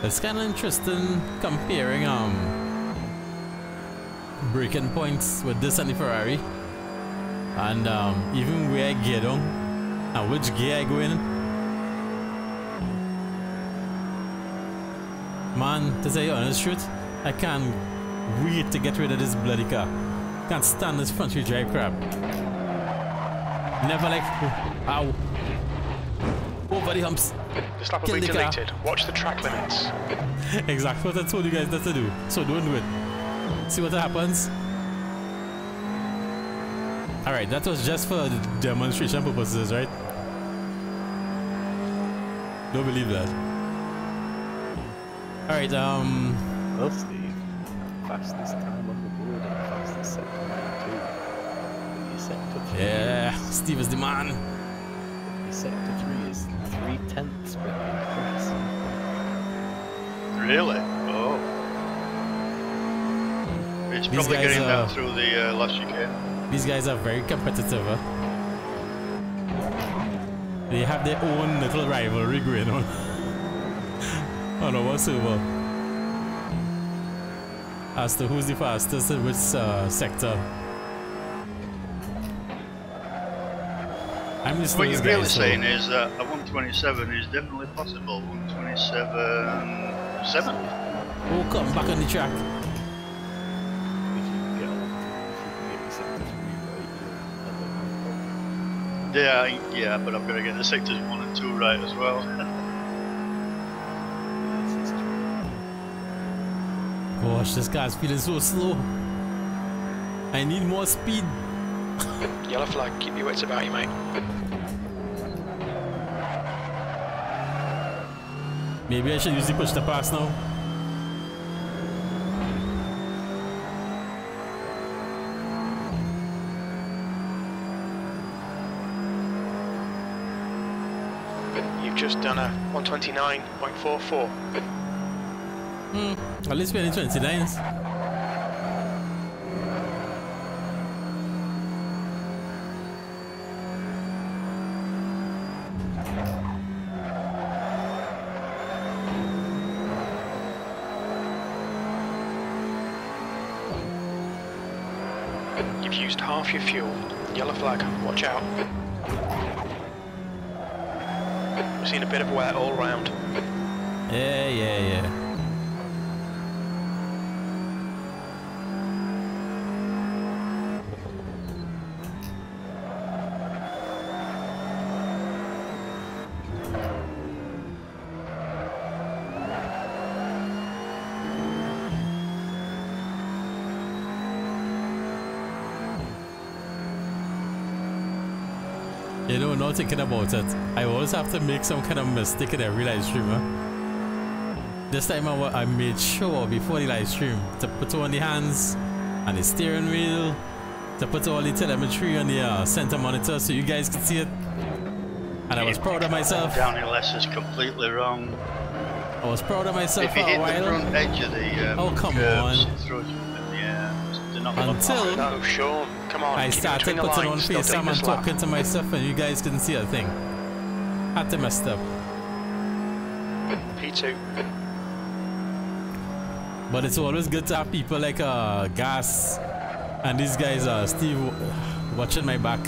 It's kind of interesting comparing braking points with this and the Ferrari, and even where I gear down and which gear I go in. Man, to tell you the honest truth, I can't wait to get rid of this bloody car. Can't stand this front wheel drive crap. Never like, ow, over the humps. This lap will be deleted. Watch the track limits. Exactly what I told you guys not to do. So don't do it. See what happens. Alright, that was just for demonstration purposes, right? Don't believe that. Alright, Well, Steve, fastest time on the board and fastest sector too. Your sector 3 yeah, Steve is the man. Your sector 3 is 3/10 behind Chris. Really? Oh. It's These probably guys getting are- that through the last chicane. These guys are very competitive. They have their own little rivalry going on. Oh no, what's over? As to who's the fastest in which sector. I'm just What you're really saying is that a 127 is definitely possible. 127.7. Oh, come back on the track. If you can get your sector 3 right, you'll have a Yeah, but I've got to get the sectors 1 and 2 right as well. Gosh, this guy's feeling so slow. I need more speed. Yellow flag, keep your wits about you, mate. Maybe I should use the push to pass now. You've just done a 129.44. At least we're in 29s. You've used half your fuel. Yellow flag, watch out. We've seen a bit of wet all round. Yeah. You know, not thinking about it, I always have to make some kind of mistake in every live stream. Huh? This time I made sure before the live stream to put on the hands and the steering wheel, to put all the telemetry on the center monitor so you guys can see it. And I was proud of myself. Downhill S is completely wrong. I was proud of myself If for you a hit while. the front edge of the Oh, come curves, on. it throws you in the air. They're not Until No, Sean, come on. I keep it started between the putting on lines, don't FaceTime take and this lap. talking to myself and you guys couldn't see a thing. Had to mess up. P2. But it's always good to have people like Gas and these guys, Steve, watching my back.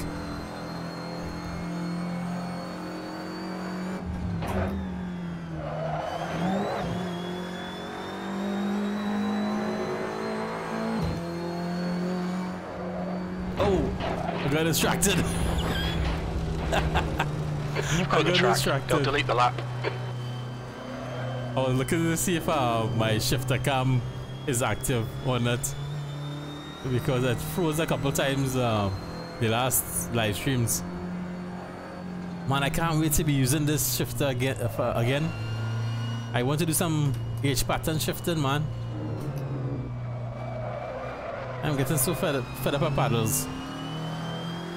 Oh, I got distracted. You've got the track. Don't delete the lap. I was looking to see if my shifter cam is active or not, because it froze a couple times the last live streams. Man, I can't wait to be using this shifter again. I want to do some H pattern shifting, man. I'm getting so fed up of paddles.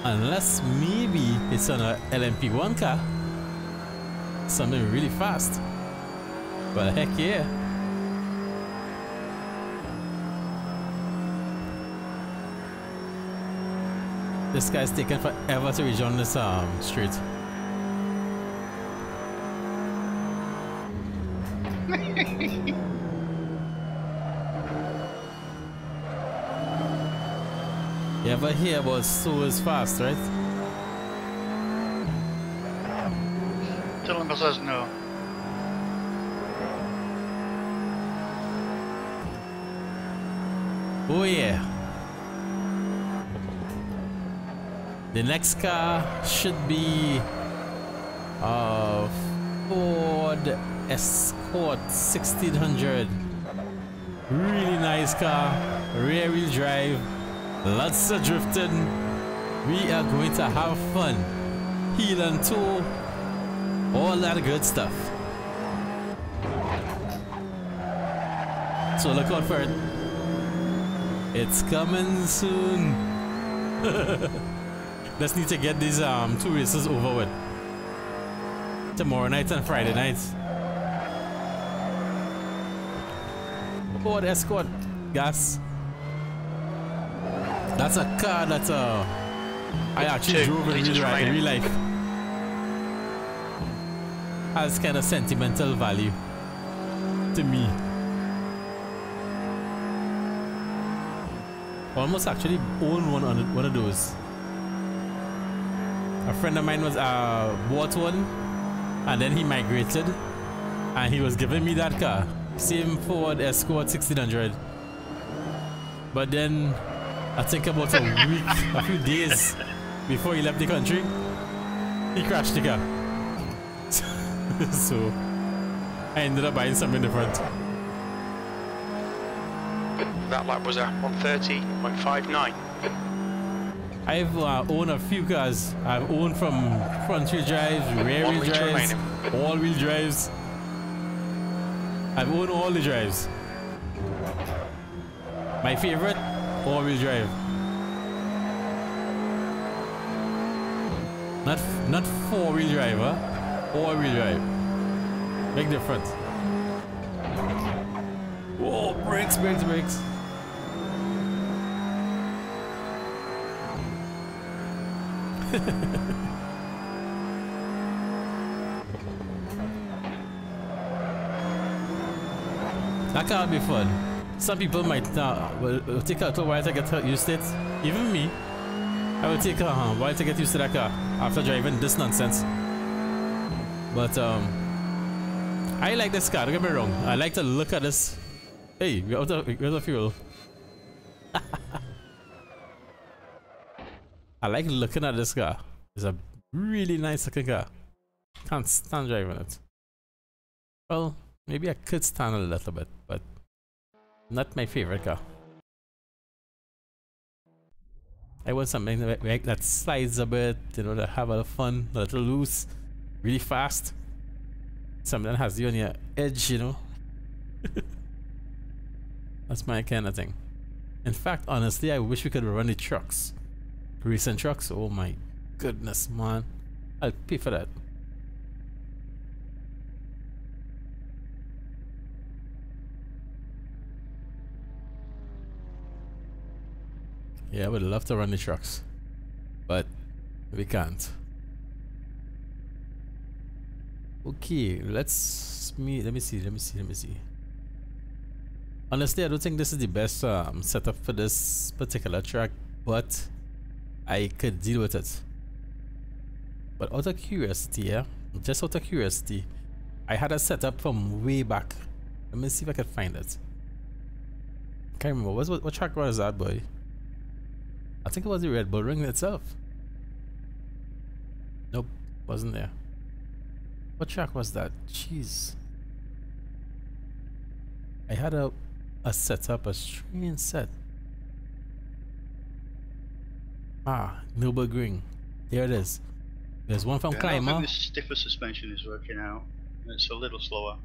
Unless maybe it's on a LMP1 car, something really fast. But heck yeah. This guy's taking forever to rejoin this street. You ever hear about slow is fast, right? Tell him I says no. Oh yeah. The next car should be Ford Escort 1600. Really nice car, rear wheel drive, lots of drifting. We are going to have fun, heel and toe, all that good stuff. So look out for it. It's coming soon. Let's need to get these 2 races over with. Tomorrow night and Friday night. Ford Escort Gas. That's a car that I actually drove in real life. Has kind of sentimental value to me. Almost actually own one of those. A friend of mine was bought one, and then he migrated, and he was giving me that car, same Ford Escort 1600. But then I think about a week, a few days before he left the country, He crashed the car. So I ended up buying something different. That lap was a 130.59. I've owned a few cars. I've owned from front wheel drives, rear wheel drives, all wheel drives. I've owned all the drives. My favorite, all wheel drive. Not four wheel drive, huh? All wheel drive. Big difference. Whoa, brakes, brakes, brakes. That can't be fun. Some people might will take a little while to get used to it. Even me, I will take a while to get used to that car after driving this nonsense. But I like this car, don't get me wrong. I like to look at this. Hey, we're out of fuel. I like looking at this car. It's a really nice looking car. Can't stand driving it. Well, maybe I could stand a little bit, but not my favorite car. I want something that slides a bit, you know, that have a little fun, a little loose, really fast. Something that has you on your edge, you know. That's my kind of thing. In fact, honestly, I wish we could run the trucks. Recent trucks, oh my goodness, man. I'll pay for that. Yeah, I would love to run the trucks, but we can't. Okay, let me see. Honestly, I don't think this is the best setup for this particular track, but I could deal with it. But out of curiosity, yeah, just out of curiosity, I had a setup from way back. Let me see if I can find it. Can't remember. What track was that, boy? I think it was the Red Bull Ring itself. Nope, wasn't there. What track was that? Jeez. I had a setup, a strange set. Ah, Nürburgring. There it is. There's one from Climber. I think this stiffer suspension is working out. It's a little slower.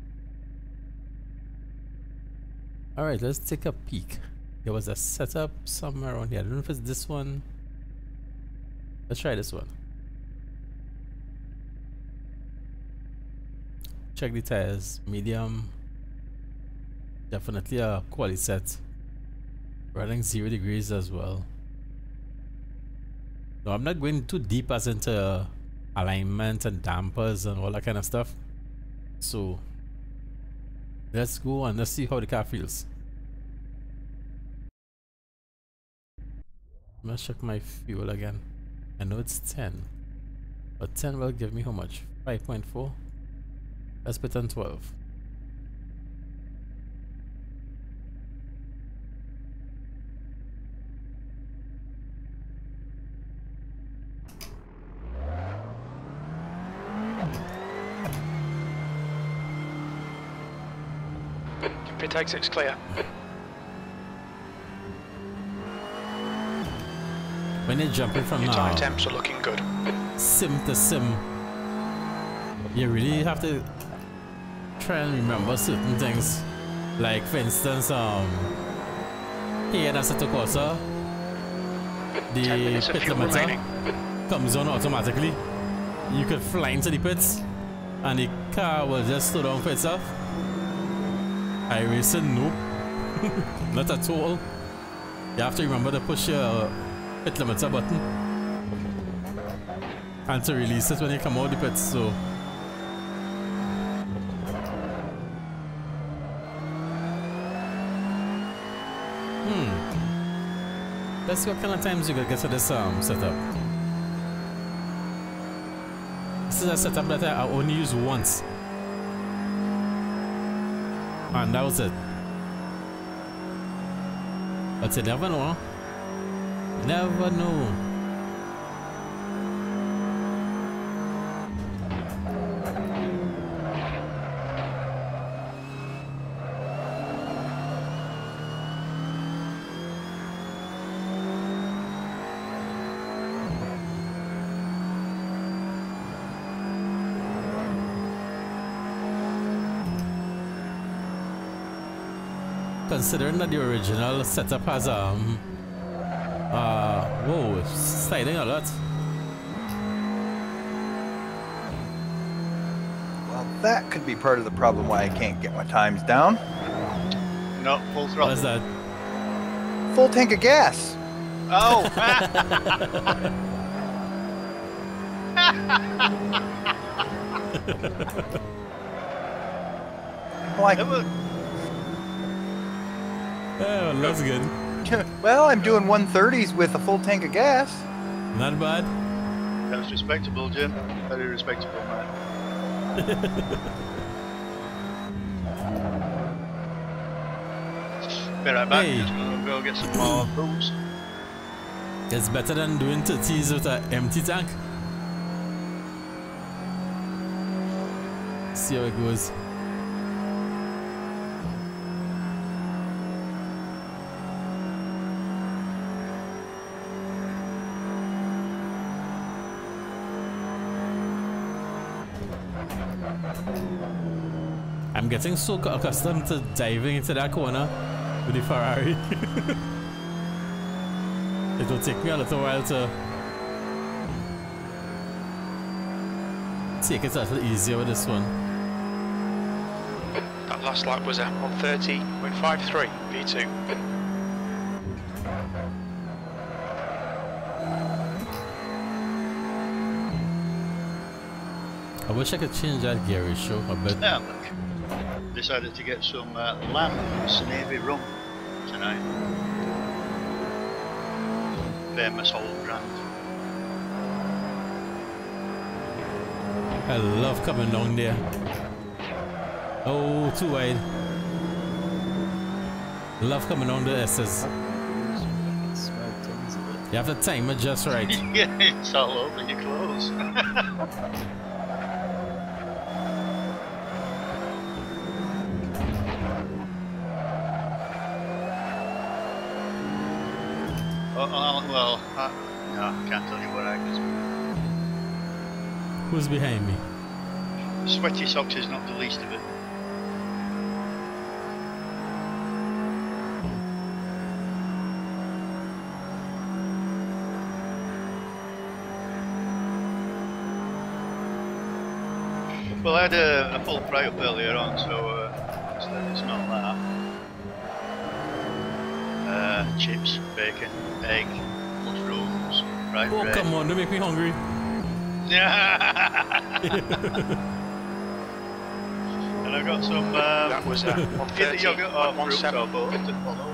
Alright, let's take a peek. There was a setup somewhere around here. I don't know if it's this one. Let's try this one. Check the tires. Medium. Definitely a quality set. Running 0 degrees as well. No, I'm not going too deep as into alignment and dampers and all that kind of stuff. So let's go and let's see how the car feels. Let's check my fuel again. I know it's 10, but 10 will give me how much? 5.4. Let's put on 12. Pit exit's clear. When you're jumping from Your tyre temps are looking good. sim to sim, you really have to try and remember certain things. Like for instance, here in Assetto Corsa, the pit limiter comes on automatically. You could fly into the pits and the car will just slow down for itself. I racing, nope. Not at all. You have to remember to push your pit limiter button and to release it when you come out the pits. So let's see what kind of times you could get to this setup. This is a setup that I only use once, and that was it. But you never know. Never know. considering that the original setup has whoa, sliding a lot. Well, that could be part of the problem why I can't get my times down. No, full throttle. What is that? Full tank of gas. Oh! Like, Oh, that's good. well, I'm doing 130s with a full tank of gas. Not bad. That's respectable, Jim. Very respectable, man. Be right back. Hey. Just gonna go get some more booze. It's better than doing 30s with an empty tank. See how it goes. I'm getting so accustomed to diving into that corner with the Ferrari. It will take me a little while to take it a little easier with this one. That last lap was a 130.53 V2. I wish I could change that gear ratio a bit. Yeah, look. Decided to get some Lamb's Navy rum tonight. Famous old brand. I love coming down there. Oh, too wide. Love coming down the S's. You have to time it just right. Yeah, it's all over your clothes. Well, no, I can't tell you what I can. Who's behind me? Sweaty socks is not the least of it. Well, I had a full fry up earlier on, so it's not that. Chips, bacon, egg, mushrooms, fried Oh, bread. come on, don't make me hungry. And I got some That was a either yogurt or fruit or 130.17. both to follow.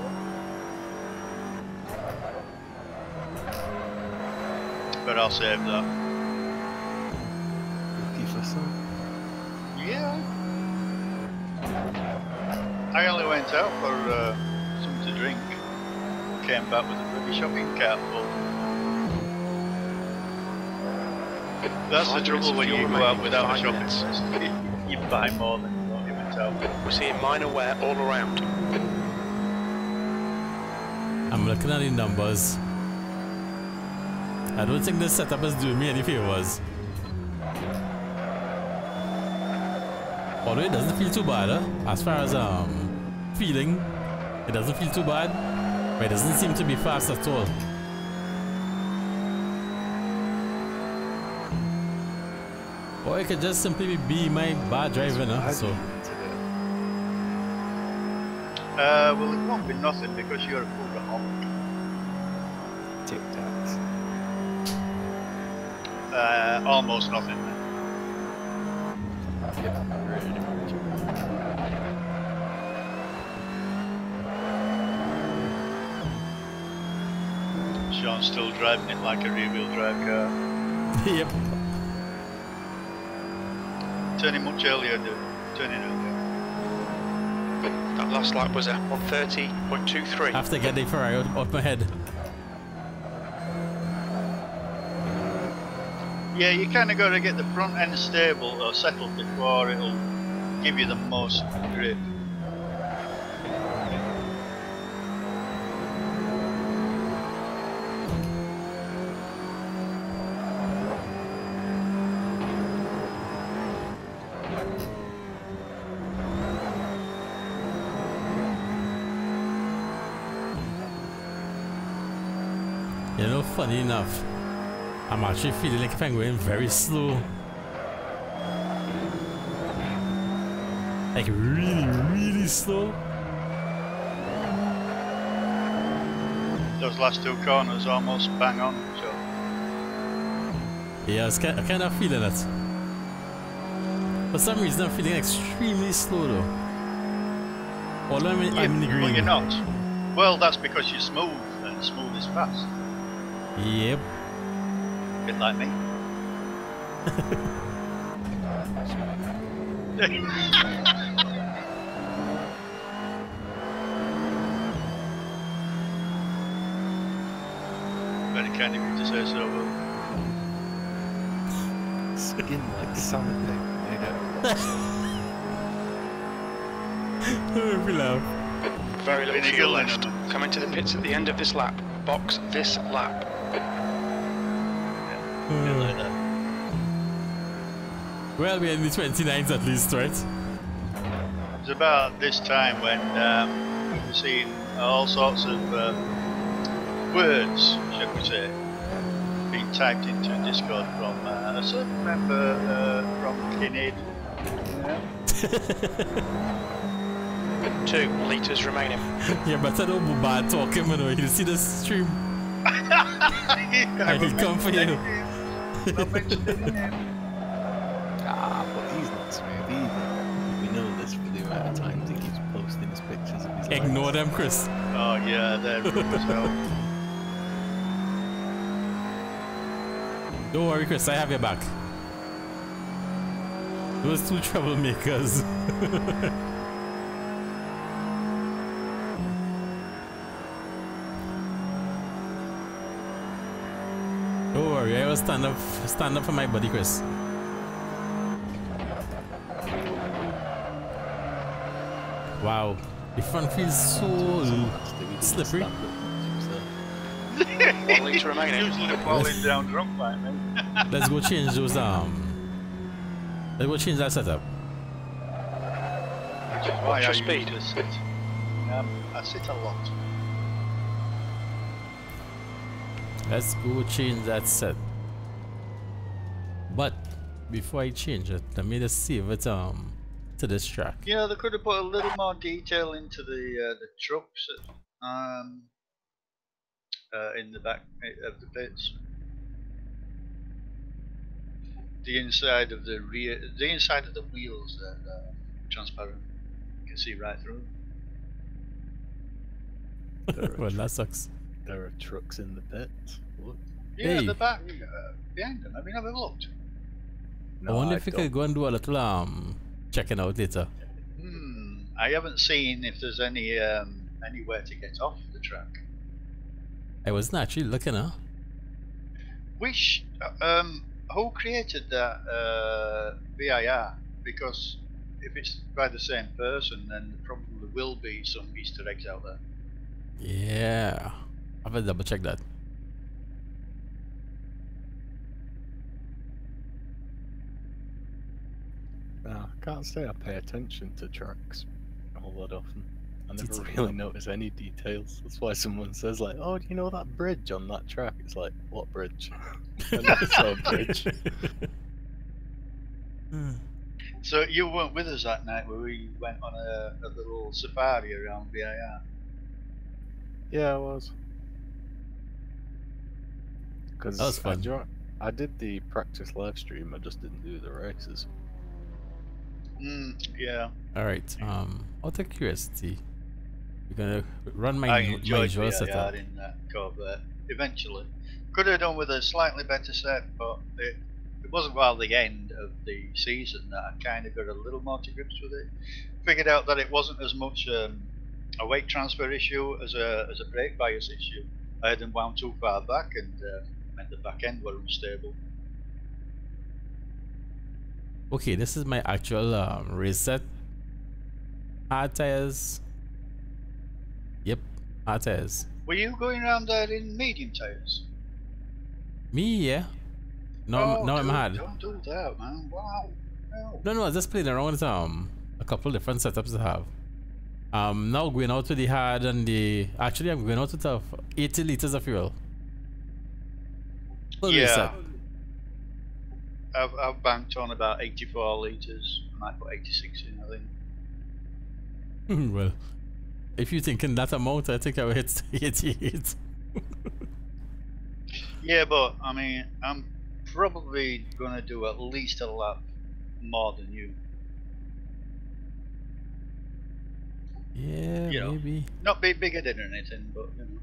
But I'll save that. Yeah. I only went out for something to drink. Came back with a bloody shopping cart full. That's the trouble when you go out without a shopping list. You buy more than what you went out. We're seeing minor wear all around. I'm looking at the numbers. I don't think this setup is doing me any favors. Although it doesn't feel too bad, as far as feeling, it doesn't feel too bad, but it doesn't seem to be fast at all. Or it could just simply be my bad driving, so. Well, it won't be nothing because you're a full alcoholic. Tic Tacs. Almost nothing. Yep, ready to Sean's still driving it like a rear-wheel drive car. Yep. Turning much earlier, dude. Turning earlier. That last lap was a 130.23. I have to get the Ferrari out my head. Yeah, you kind of got to get the front end stable or settled before it'll give you the most grip. You know, funny enough, I'm actually feeling like if I'm going very slow, like really slow. Those last two corners almost bang on, so. Yeah, I kind of feeling it. For some reason, I'm feeling extremely slow though. Although I'm in the green. Well, you're not. Well, that's because you're smooth, and smooth is fast. Yep. A bit like me. Very kind of you to say so, Will. Skin like salmon made out of rocks. We laugh. Very little Vinegar fuel left. left. Come into the pits at the end of this lap. Box this lap. Bit like that. Well, we're in the 29s at least, right? It's about this time when we're seeing all sorts of words, shall we say, being typed into Discord from a certain member from Kinid. 2 litres remaining. Yeah, but I don't be bad talking, man. You see the stream. I will come for you. But he's not smooth either. We know this for the amount of times he keeps posting his pictures of his Ignore legs. them, Chris. Oh yeah, they're rude as hell. Don't worry, Chris. I have your back. Those two troublemakers. Don't worry, I will stand up for my buddy, Chris. Wow, the front feels so slippery. 1 litre remaining. Usually falling down drunk like me. Let's go change those let's go change that setup. Why your I speed? usually sit. I sit a lot. Let's go change that set. But before I change it, let me just save it to this track. You know, they could have put a little more detail into the trucks in the back of the pits. The inside of the rear, the inside of the wheels are transparent. You can see right through them. Well, that sucks. There are trucks in the pits. Look. Yeah, Hey. the back behind them. Have you never looked? I wonder if we could go and do a little checking out later. I haven't seen if there's any anywhere to get off the track. I wasn't actually looking, huh? Which who created that VIR? Because if it's by the same person, then there probably will be some Easter eggs out there. Yeah. I will double check that. I can't say I pay attention to tracks all that often. I never really notice any details. That's why someone says like, "Oh, do you know that bridge on that track?" It's like, what bridge? I never saw a bridge. So you weren't with us that night where we went on a little safari around VIR? Yeah, I was. Because That was fun. I did the practice live stream. I just didn't do the races. Yeah. Alright, out of curiosity, we're gonna run I my enjoyed usual VIR setup. in that Corvette. Eventually, could have done with a slightly better set, but it wasn't while the end of the season that I kind of got a little more to grips with it. Figured out that it wasn't as much a weight transfer issue as a brake bias issue. I had them wound too far back and meant the back end were unstable. Okay, this is my actual race set. Hard tires. Yep, hard tires. Were you going around there in medium tires? Me, yeah. No, no, I'm dude, hard. Don't do that, man. Wow. No. No, I was just playing around with a couple different setups to have. Now going out with the hard and the. Actually, I'm going out with 80 liters of fuel. Full Yeah. reset. I've banked on about 84 litres. I might put 86 in, I think. Well, if you're thinking that amount, I think I will hit 88. Yeah, but I mean, I'm probably gonna do at least a lap more than you. Yeah, You know, maybe. not be bigger than anything, but you know.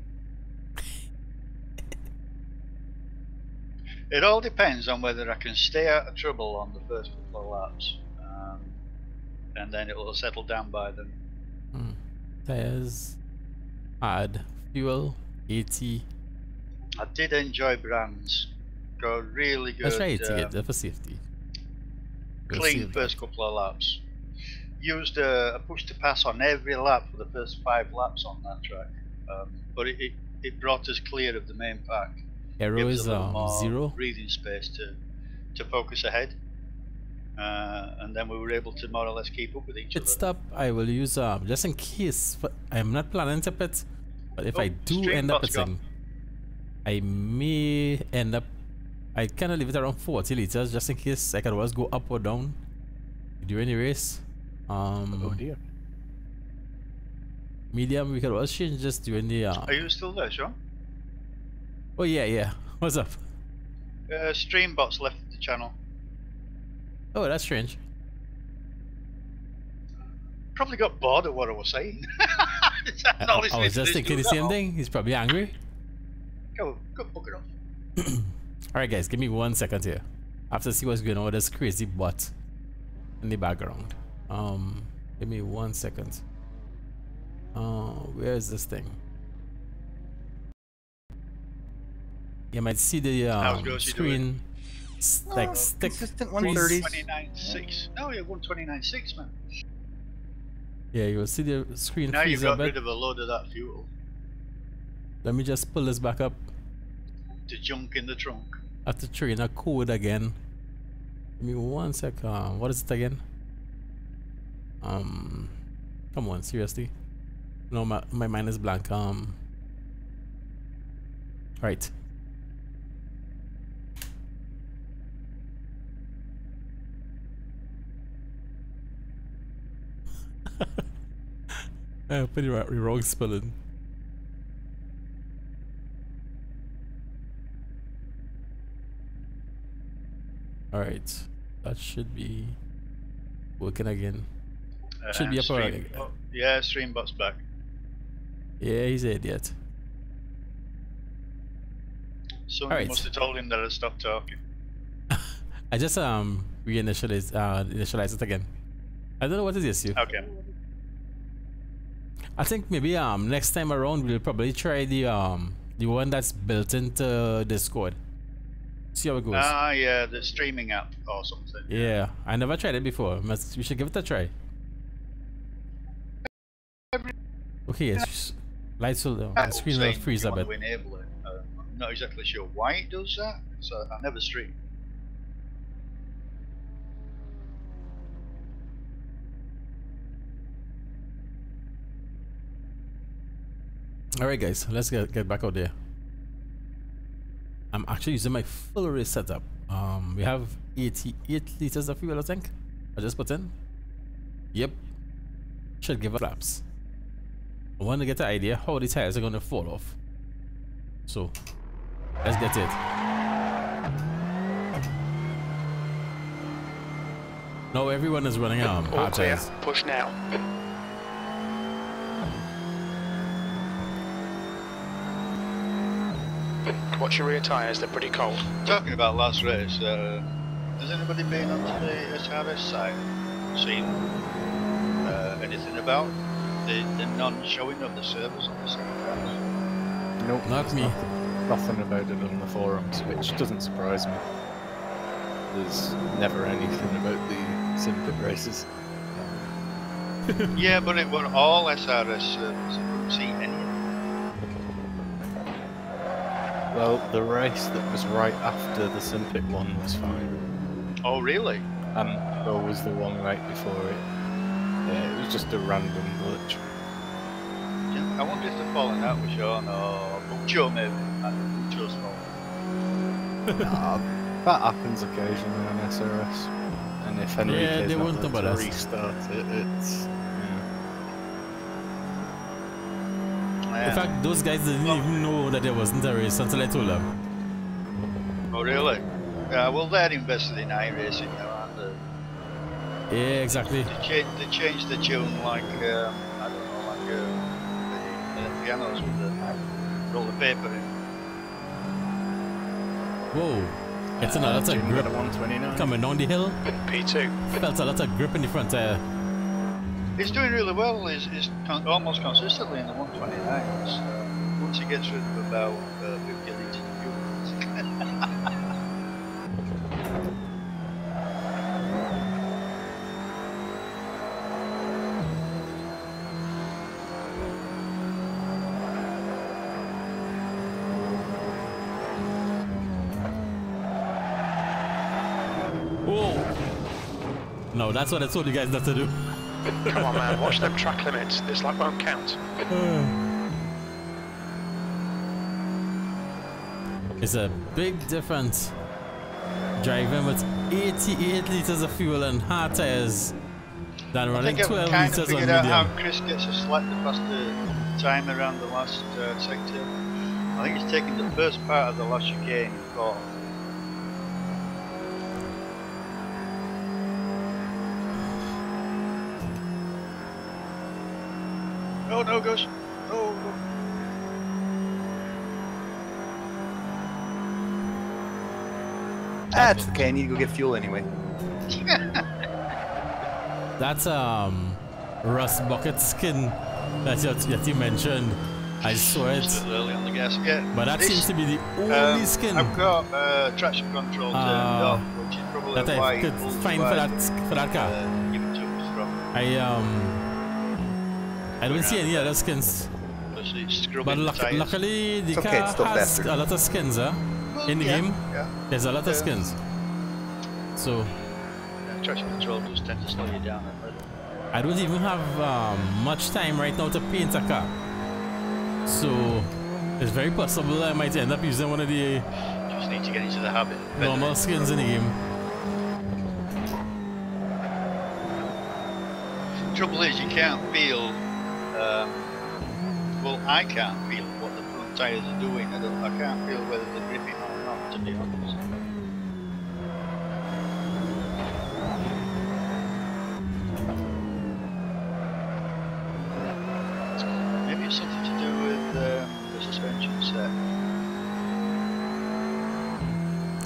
It all depends on whether I can stay out of trouble on the first couple of laps, and then it will settle down by then. Tires, add, fuel, 80. I did enjoy Brands. Got really good. Let's try 88 for safety. We'll Clean save first couple of laps. Used a push to pass on every lap for the first 5 laps on that track, but it brought us clear of the main pack. Aero Give us is a little more 0. breathing space to focus ahead, and then we were able to more or less keep up with each Pit other. stop, I will use just in case. But I'm not planning to pit, but if I do end up pitting, I may end up. I kind of leave it around 40 liters just in case I can always go up or down during the race. Oh dear. Medium, we can always change just during the. Are you still there, Sean? Oh yeah. What's up? Streambots left the channel. Oh, that's strange. Probably got bored of what I was saying. I was just thinking the same thing. He's probably angry. Go book it off. Alright guys, give me 1 second here. I have to see what's going on with this crazy bot in the background. Give me 1 second. Where is this thing? You might see the screen like stick. Consistent freeze. 130s. 129.6. No, you're 129.6, man. Yeah, you'll see the screen Now freeze you've a got rid bit. of a load of that fuel. Let me just pull this back up. The junk in the trunk. I have to train a code again. Give me 1 sec. What is it again? Come on, seriously. No, my mind is blank. Right. I put the wrong spelling. Alright. That should be working again. Should be up already. Yeah, Streambot's back. Yeah, he's an idiot. Someone Alright. must have told him that I stopped talking. I just initialize it again. I don't know what is the issue. Okay. I think maybe next time around we'll probably try the one that's built into Discord. See how it goes. Ah, yeah, the streaming app or something. Yeah, I never tried it before. We should give it a try. Okay, it's lights will the screen will freeze a bit. To enable it. I'm not exactly sure why it does that, so I never stream. Alright guys, let's get back out there. I'm actually using my full race setup. We have 88 liters of fuel, I think. I just put in. Yep. Should give us laps. I want to get the idea how the tires are going to fall off. So, let's get it. Now everyone is running All hard clear. tires. Push now. Watch your rear tyres, they're pretty cold. Talking about last race, has anybody been onto the SRS site? Seen anything about the non-showing of the servers on the second race? Nope. Not me. Nothing about it on the forums, which doesn't surprise me. There's never anything about the Simpit races. Yeah, but it were all SRS servers. I couldn't see any of them. Well, the race that was right after the Simpit one was fine. Oh, really? And so was the one right before it. Yeah, it was just a random glitch. I wonder if they're falling out with Sean or Bucho maybe. Bucho's fault. That happens occasionally on SRS. And if Enrique's they not won't know meant about to us. restart it, it's... In fact, those guys didn't even know that there wasn't a race until I told them. Oh, really? Yeah, well, they're invested in iRacing now, aren't they? Yeah, exactly. They changed the tune like, I don't know, like the pianos with the roll of paper in. Whoa. It's another lot of grip 129. coming down the hill. P2. Felt a lot of grip in the front tire. He's doing really well. He's almost consistently in the 129s. Once he gets rid of about 50 litres of fuel. Whoa! No, that's what I told you guys not to do. Come on, man, watch them track limits. This lap won't count. It's a big difference driving with 88 litres of fuel and hard tires than running 12 kind litres of on figured out how medium. Chris gets a slightly faster time around the last sector. I think he's taking the first part of the last chicane in fourth. Oh no, gosh. Oh. That's okay. I need to go get fuel anyway. That's rust bucket skin that you mentioned. I saw it. Still early on the gas. Yeah. But that seems to be the only skin I've got traction control turned off, which is probably that why I could find for that car. Give it to us from. I don't see any other skins. But luckily the It's okay, car it's still has faster. a lot of skins in the game. Yeah. There's a lot of skins. So Traction control does tend to slow you down a little. I don't even have much time right now to paint a car. So it's very possible I might end up using one of the Just need to get into the habit. normal skins in the game. Trouble is, you can't feel. Well, I can't feel what the front tyres are doing. I can't feel whether they're gripping or not, to be honest. Maybe it's something to do with the suspension set.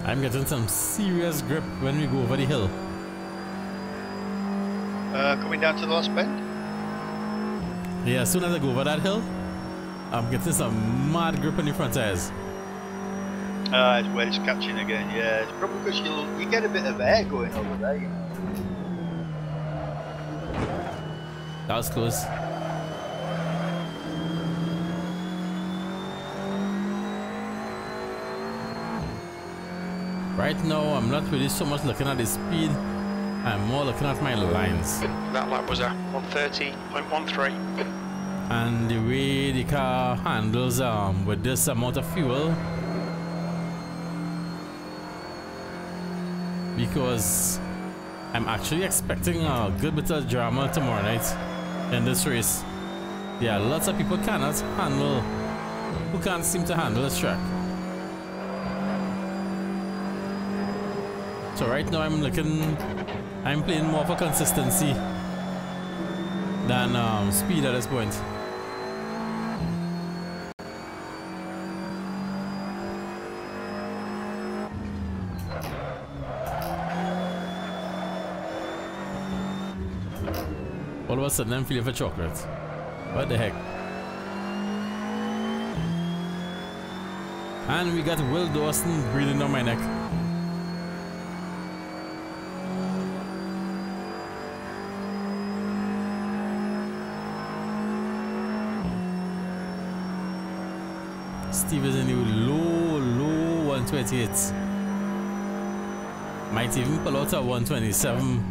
I'm getting some serious grip when we go over the hill. Coming down to the last bend? Yeah, as soon as I go over that hill, I'm getting some mad grip in the front tires. It's where it's catching again, yeah. It's probably because you get a bit of air going over there, you know. That was close. Right now, I'm not really so much looking at the speed. I'm more looking at my lines. That lap was a 130.13. And the way the car handles with this amount of fuel. Because I'm actually expecting a good bit of drama tomorrow night in this race. There are lots of people who can't seem to handle this track. So right now I'm playing more for consistency than speed at this point. All of a sudden I'm feeling for chocolate. What the heck? And we got Will Dawson breathing down my neck. Steve is in the low 128. Might even pull out a 127.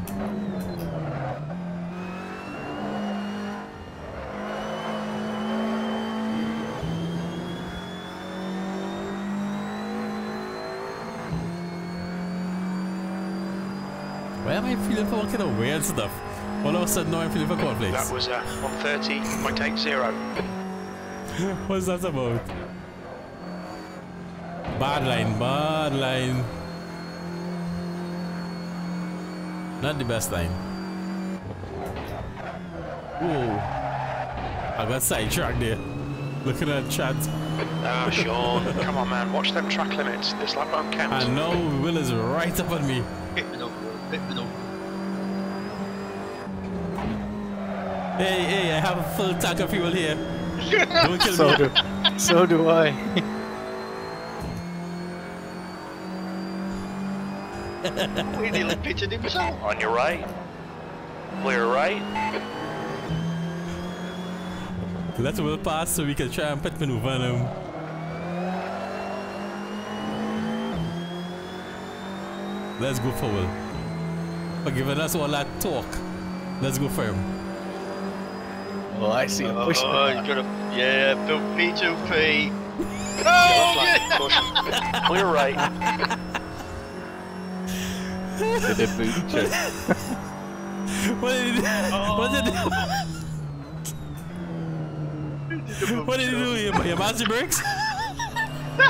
Why am I feeling for kind of weird stuff? All of a sudden now I'm feeling for cornflakes. That was 130.80. What's that about? Bad line, bad line. Not the best line. Whoa. I got sidetracked there. Looking at chat. Ah, Sean, come on, man. Watch them track limits. This lap won't count. And now Will is right up on me. Hit me up, hit me up. Hey, I have a full tank of fuel here. Don't kill me. So do I. We nearly pitched himself. On your right. Clear right. Let Will pass so we can try and pit maneuver on him. Let's go for Will. For giving us all that talk. Let's go for him. Oh, I see him pushing. Oh, he's got a P2P. Oh, yeah. Clear right. Did it boot check? What did he do? What did he do? What did you do? You matched the brakes? I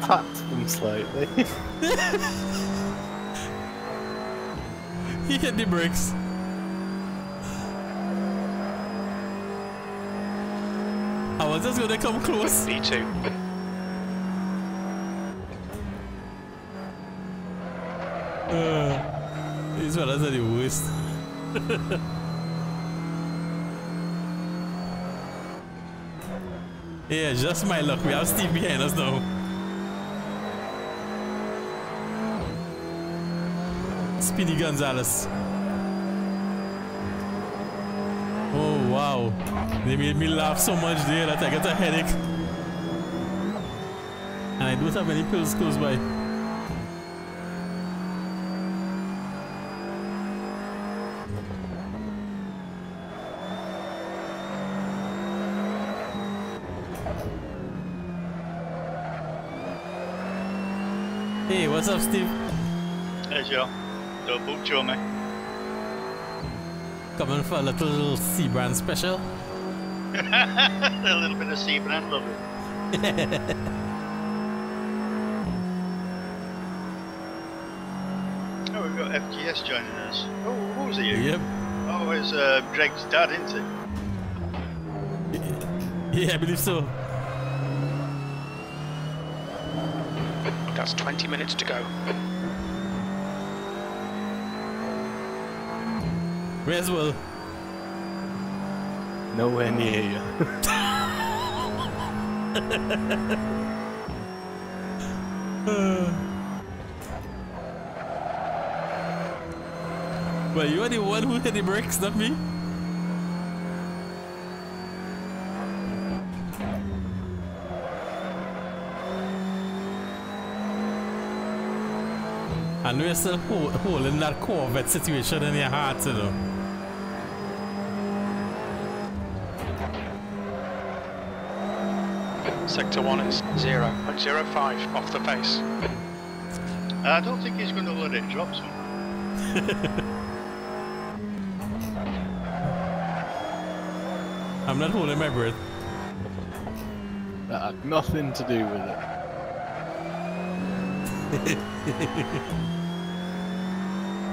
tapped them slightly. He hit the brakes. I was just gonna come close. B2. These fellas are the worst. Yeah, just my luck. We have Steve behind us now. Speedy Gonzalez. Oh wow. They made me laugh so much there that I get a headache. And I don't have any pills close by. Hey, what's up, Steve? Hey, Joe. Don't book Joe, me. Coming for a little C-brand special? A little bit of C-brand, love it. Oh, we've got FGS joining us. Oh, what was it you? Yep. Oh, it's Greg's dad, isn't it? Yeah, I believe so. That's 20 minutes to go. Where's Will? Nowhere near you. Well, you are the one who hit the brakes, not me. And we're still holding that Corvette situation in your heart, you know. Sector 1 is 0.05 off the pace. I don't think he's going to let it drop soon. I'm not holding my breath. That had nothing to do with it.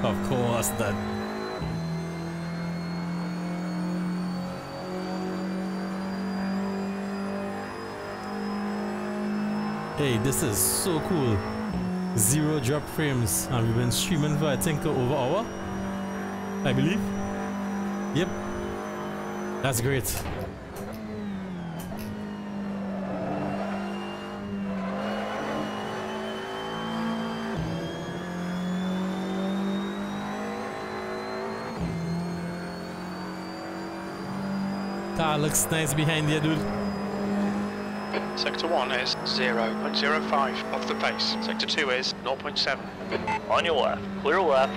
Of course, that. Hey, this is so cool. 0 drop frames, and we've been streaming for I think over an hour, I believe. Yep, that's great. Car looks nice behind you, dude. Sector 1 is 0.05 off the pace. Sector 2 is 0.7. On your left. Clear left.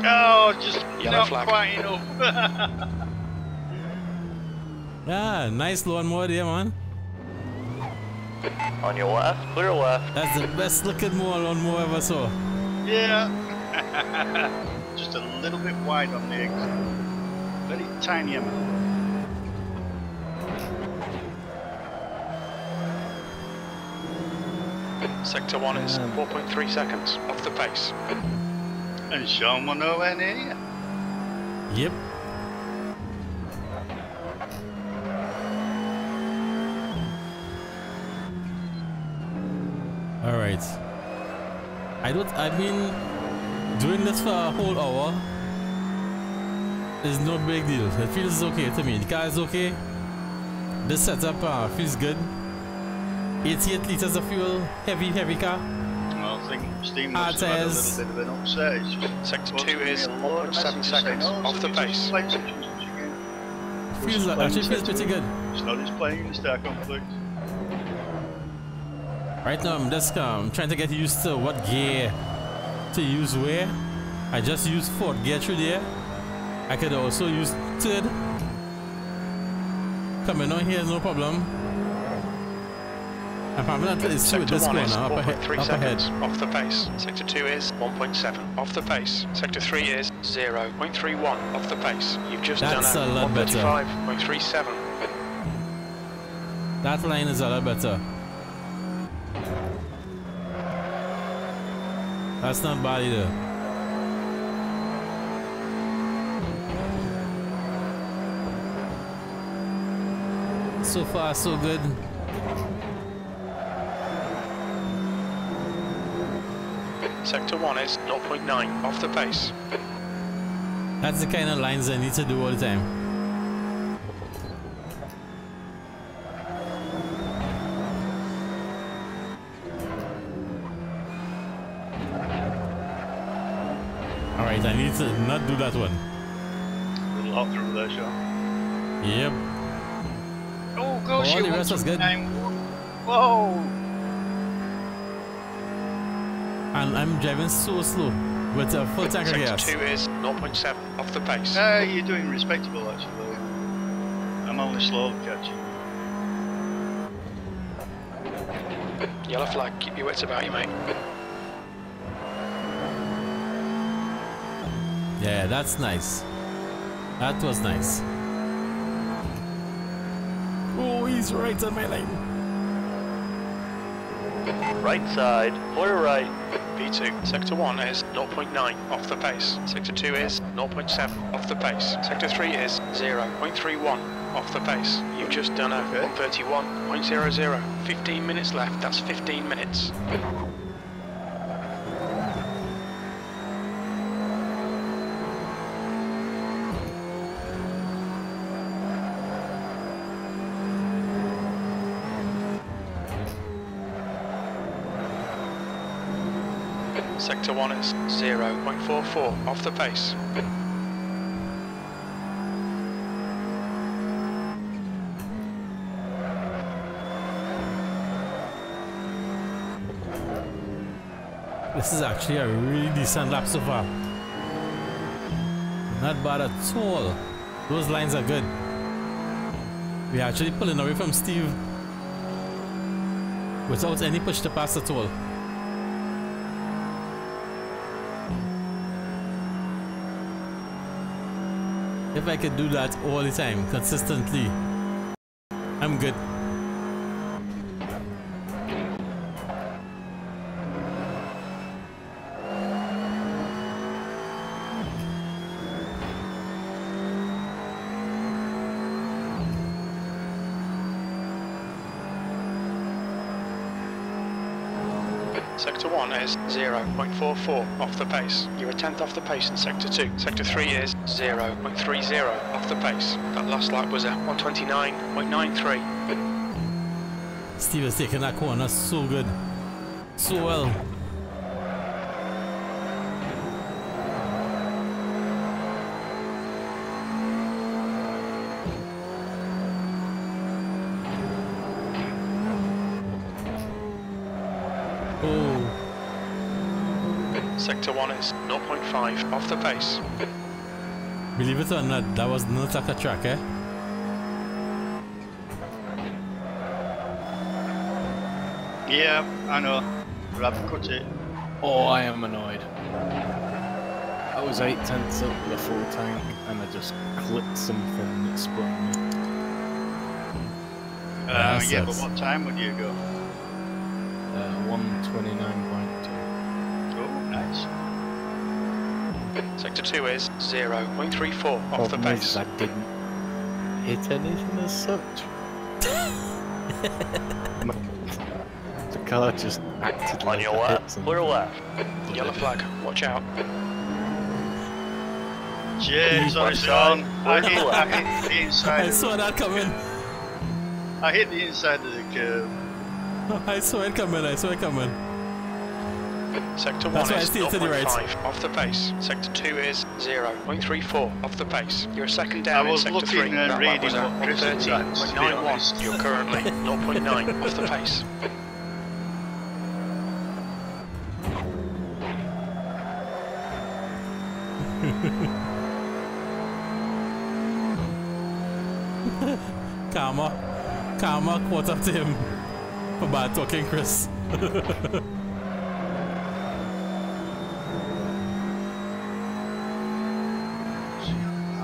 Oh, just Yellow not flag. quite enough. Ah, nice lawnmower there, man. On your left, clear left. That's the best looking mole on Mo ever saw. Yeah. Just a little bit wide on the exit. Very tiny amount. Sector 1 is 4.3 seconds off the pace. And Sean will nowhere near you. Yep. Alright. I've been doing this for a whole hour. It's no big deal. It feels okay to me. The car is okay. This setup feels good. 88 liters of fuel, heavy car. Well, I think Steve must have had a little bit of an upset. It's just Sector 2 is 1.7 seconds off the pace. Actually feels pretty good. It's not his plane, it's their conflict. Right now I'm just trying to get used to what gear to use where. I just use fourth gear through there. I could also use third. Coming on here is no problem. I'm probably not this Sector 1 corner is up 4.3 ahead. seconds off the pace. Sector 2 is 1.7 off the pace. Sector 3 is 0.31 off the pace. You've just That's done a lot better. 135.37. That line is a lot better. That's not bad either. So far, so good. Sector 1 is 0.9 off the pace. That's the kind of lines I need to do all the time. Alright, I need to not do that one. A little hot through there, Sean. Yep. Oh, gosh, the rest was good. Whoa! And I'm driving so slow with a full tank of gas. Sector 2 is 0.7 off the pace. You're doing respectable, actually. I'm only slow catching. Yellow flag, keep your wits about you, mate. Yeah, that's nice. That was nice. Oh, he's right on my lane. Right side, clear right. B2, Sector 1 is 0.9 off the pace. Sector 2 is 0.7 off the pace. Sector 3 is 0.31 off the pace. You've just done a 131.00. 15 minutes left, that's 15 minutes. Sector 1 is 0.44 off the pace. This is actually a really decent lap so far. Not bad at all. Those lines are good. We're actually pulling away from Steve without any push to pass at all. If I could do that all the time, consistently, I'm good. Sector 1 is 0.44 off the pace. You're a tenth off the pace in Sector 2. Sector 3 is 0.30 off the pace. That last lap was a 129.93. Steve is taking that corner so good. So well. Sector 1 is 0.5 off the pace. Believe it or not, that was not like a track, eh? Yeah, I know. But I've cut it. Oh, I am annoyed. I was 8/10 up with a full tank and I just clicked something that spun me. Yeah, but what time would you go? 129.2. Oh, nice. Sector 2 is 0.34 off the Problem is, base. I didn't hit anything as such. The car just acted On like your I hit left, something. clear left. Yellow flag, watch out. Cheers, Left honestly, side, I clear hit left. the inside. I saw that coming. I hit the inside of the curve. I saw it coming. I saw it coming. Sector 1 That's why I is stayed to the right. 0.5 off the base. Sector 2 is 0.34 off the base. You're a second down I in was Sector looking 3. and That reading was at what Chris had said, to be 113.91. honest. You're currently 0.9 off the pace. Karma caught up to him for bad talking, Chris. I'll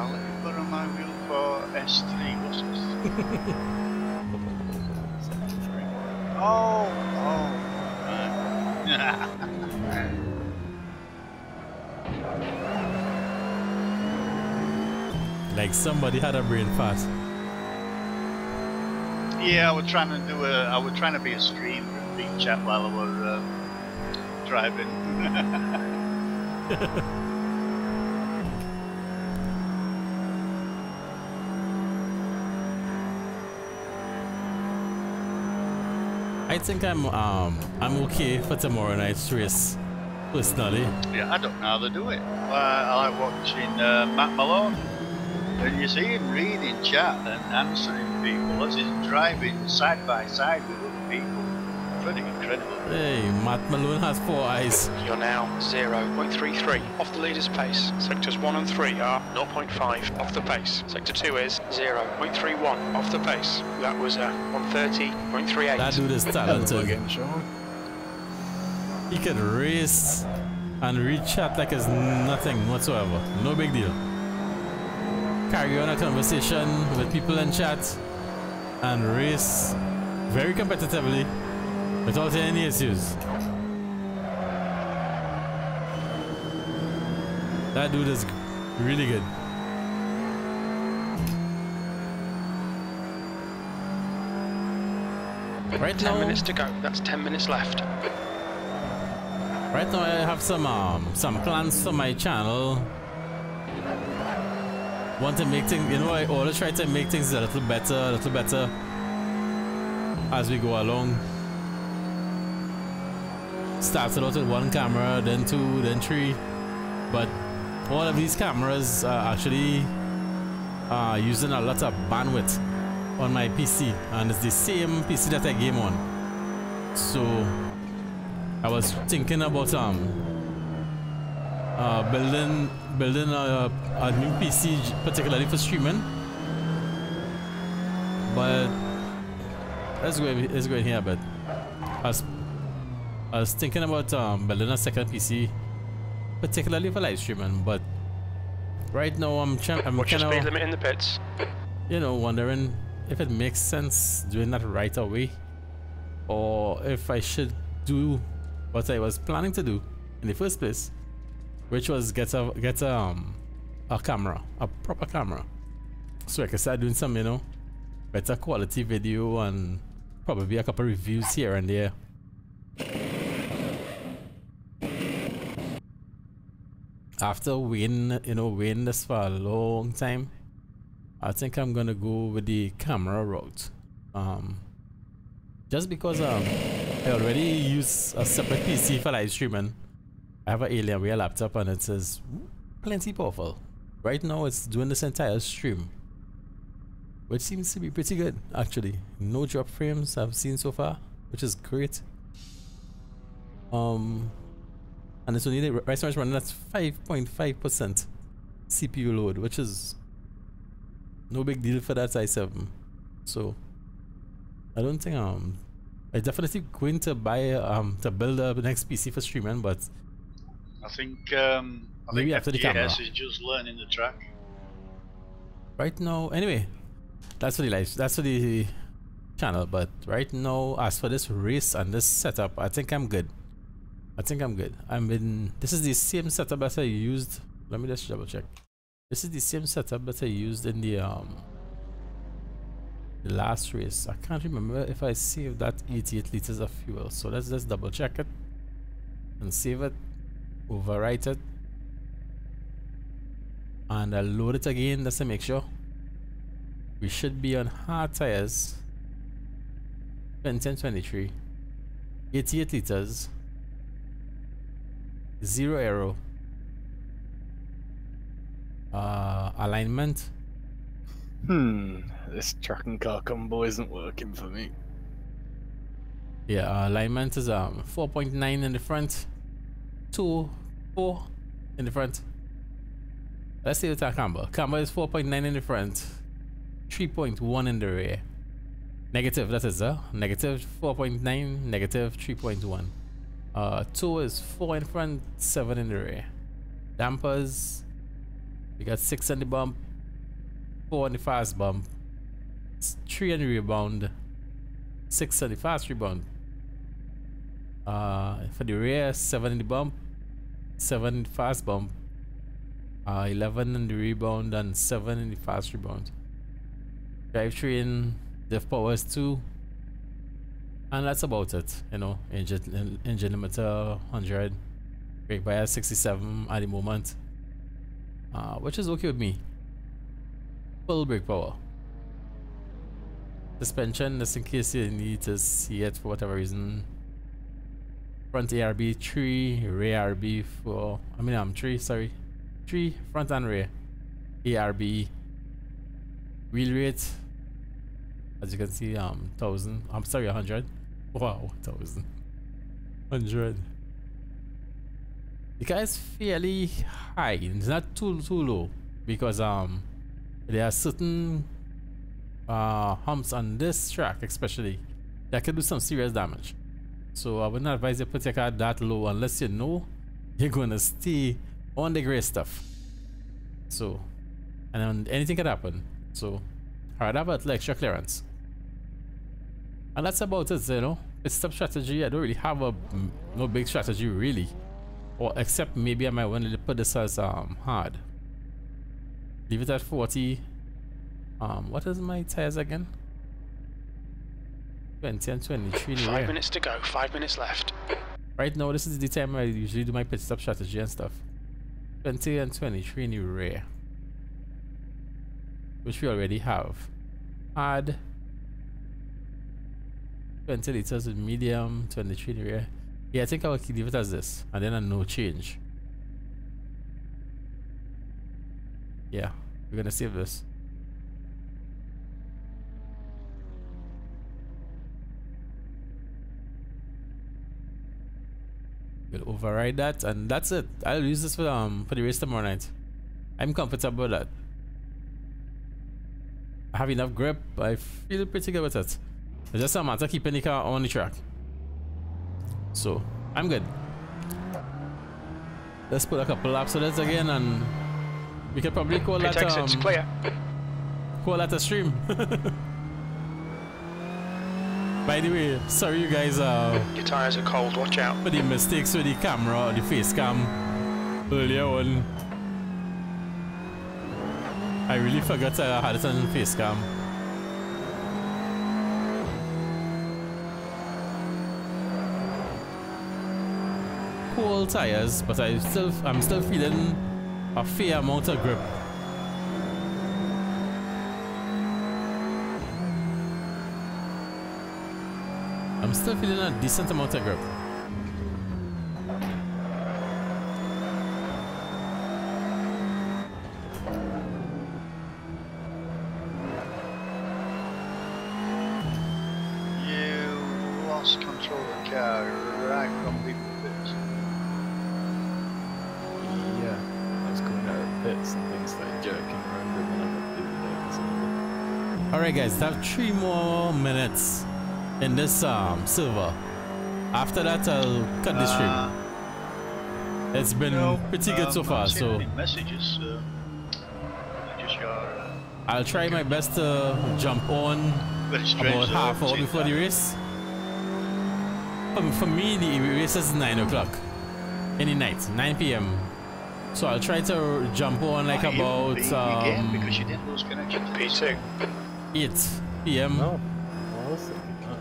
let you put on my wheel for S3, what's this? Oh, right. Like somebody had a brain fart. Yeah, I was trying to be a streamer and beat chat while I was driving. I think I'm okay for tomorrow night's race, personally. Yeah, I don't know how they do it. I like watching Matt Malone. And you see him reading chat and answering people as he's driving side by side with other people. Pretty incredible. Hey, Matt Malone has 4 eyes. You're now 0.33 off the leader's pace. Sectors 1 and 3 are 0.5 off the pace. Sector 2 is 0.31 off the pace. That was 130.38. That dude is Hello talented. again, Sean. He could race and read chat like it's nothing whatsoever. No big deal. Carry on a conversation with people in chat and race very competitively without any issues. That dude is really good. Right 10 now, minutes to go. That's 10 minutes left. right now I have some plans for my channel. Want to make things, you know, I always try to make things a little better as we go along. Started out with 1 camera, then 2, then 3, but all of these cameras are actually using a lot of bandwidth on my PC, and it's the same PC that I game on. So I was thinking about building a new PC particularly for streaming, but let's go in here. But I was thinking about building a second PC particularly for live streaming, but right now What's your speed limit in the pits? you know, wondering if it makes sense doing that right away, or if I should do what I was planning to do in the first place, which was get a camera, a proper camera, so I can start doing some, you know, better quality video and probably a couple reviews here and there. After waiting this for a long time, I think I'm gonna go with the camera route. Just because I already use a separate PC for live streaming. I have an Alienware laptop and it is plenty powerful. Right now it's doing this entire stream, which seems to be pretty good actually. No drop frames I've seen so far, which is great. And it's only right now it's running at 5.5% CPU load, which is no big deal for that i7. So I don't think I definitely going to buy to build the next PC for streaming, but I think maybe after the camera. FTS is just learning the track. Right now, anyway, that's for the live. That's for the channel. But right now, as for this race and this setup, I think I'm good. I think I'm good. This is the same setup that I used. Let me just double check. This is the same setup that I used in the last race. I can't remember if I saved that 88 liters of fuel. So let's just double check it and save it, overwrite it, and I'll load it again just to make sure. We should be on hard tires. 20 and 23. 88 liters. 0 aero. Alignment. This track and car combo isn't working for me. Yeah, alignment is 4.9 in the front, 4 in the front. Let's see the camber. Camber is 4.9 in the front, 3.1 in the rear. Negative, that is negative 4.9, negative 3.1. 2 is 4 in front, 7 in the rear. Dampers, we got 6 on the bump, 4 on the fast bump, 3 on the rebound, 6 on the fast rebound. For the rear, 7 in the bump, 7 in the fast bump, 11 in the rebound, and 7 in the fast rebound. Drivetrain, diff power is 2, and that's about it. You know, engine limiter 100, brake bias 67 at the moment, which is okay with me. Full brake power. Suspension, just in case you need to see it for whatever reason. Front ARB 3, rear ARB 4. I mean 3, sorry. 3 front and rear. ARB. Wheel rate, as you can see, 1000. I'm sorry, 100. Wow, 1000. 100. The car is fairly high. It's not too low because there are certain humps on this track, especially, that can do some serious damage. So I wouldn't advise you put your car that low unless you know you're gonna stay on the gray stuff. So, and anything can happen. So, I'd have a little extra clearance. And that's about it, you know. Pit stop strategy, I don't really have no big strategy really. Or except maybe I might want to put this as hard. Leave it at 40. What is my tires again? 20 and 23. 5 minutes to go, 5 minutes left. Right now, this is the time I usually do my pit stop strategy and stuff. 20 and 23 in the rear, which we already have. Hard. 20 liters with medium, 23 in the rear. Yeah, I think I will leave it as this, and then a no change. Yeah, we're gonna save this. We'll override that, and that's it. I'll use this for the race tomorrow night. I'm comfortable with that. I have enough grip. I feel pretty good with it. It's just a matter of keeping the car on the track. So I'm good. Let's put a couple laps of this again, and we could probably call that clear. Call that a stream. By the way, sorry you guys Your tires are cold, watch out. for the mistakes with the camera or the face cam earlier on. I really forgot I had it on face cam. Cold tires, but I'm still feeling a fair amount of grip. I'm still feeling a decent amount of grip. You lost control of the car right from the pits. Yeah, I was going out of pits and things started jerking around and then I got dizzy. Alright guys, I have 3 more minutes in this server. After that, I'll cut the stream. It's been pretty good so far. So messages. Just your, I'll try my best to jump on about half hour before the race. For me, the race is 9 o'clock in the night, 9 p.m. So I'll try to jump on like about because you didn't lose connection to P2. 8 p.m. No, I was thinking that.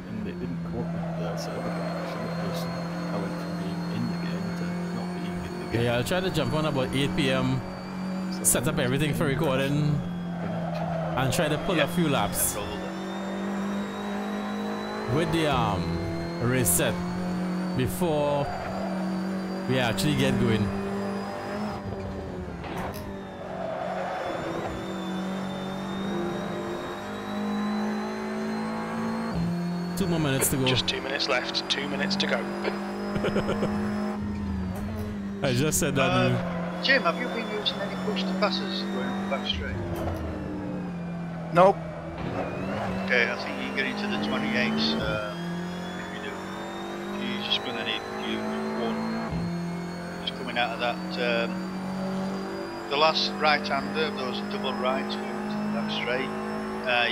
And it didn't come up with the server connection. It just I went from being in the game to not being in the game. Yeah, I'll try to jump on about 8 p.m. Set up everything for recording and try to pull a few laps with the race set before we actually get going. Two more minutes to go. Just 2 minutes left. 2 minutes to go. I just said that. Jim, have you been using any push to passes going up the back straight? Nope. Okay, I think you can get into the 28s if you do. You're just going to need to use one. Just coming out of that. The last right-hander, those double rights going into the back straight,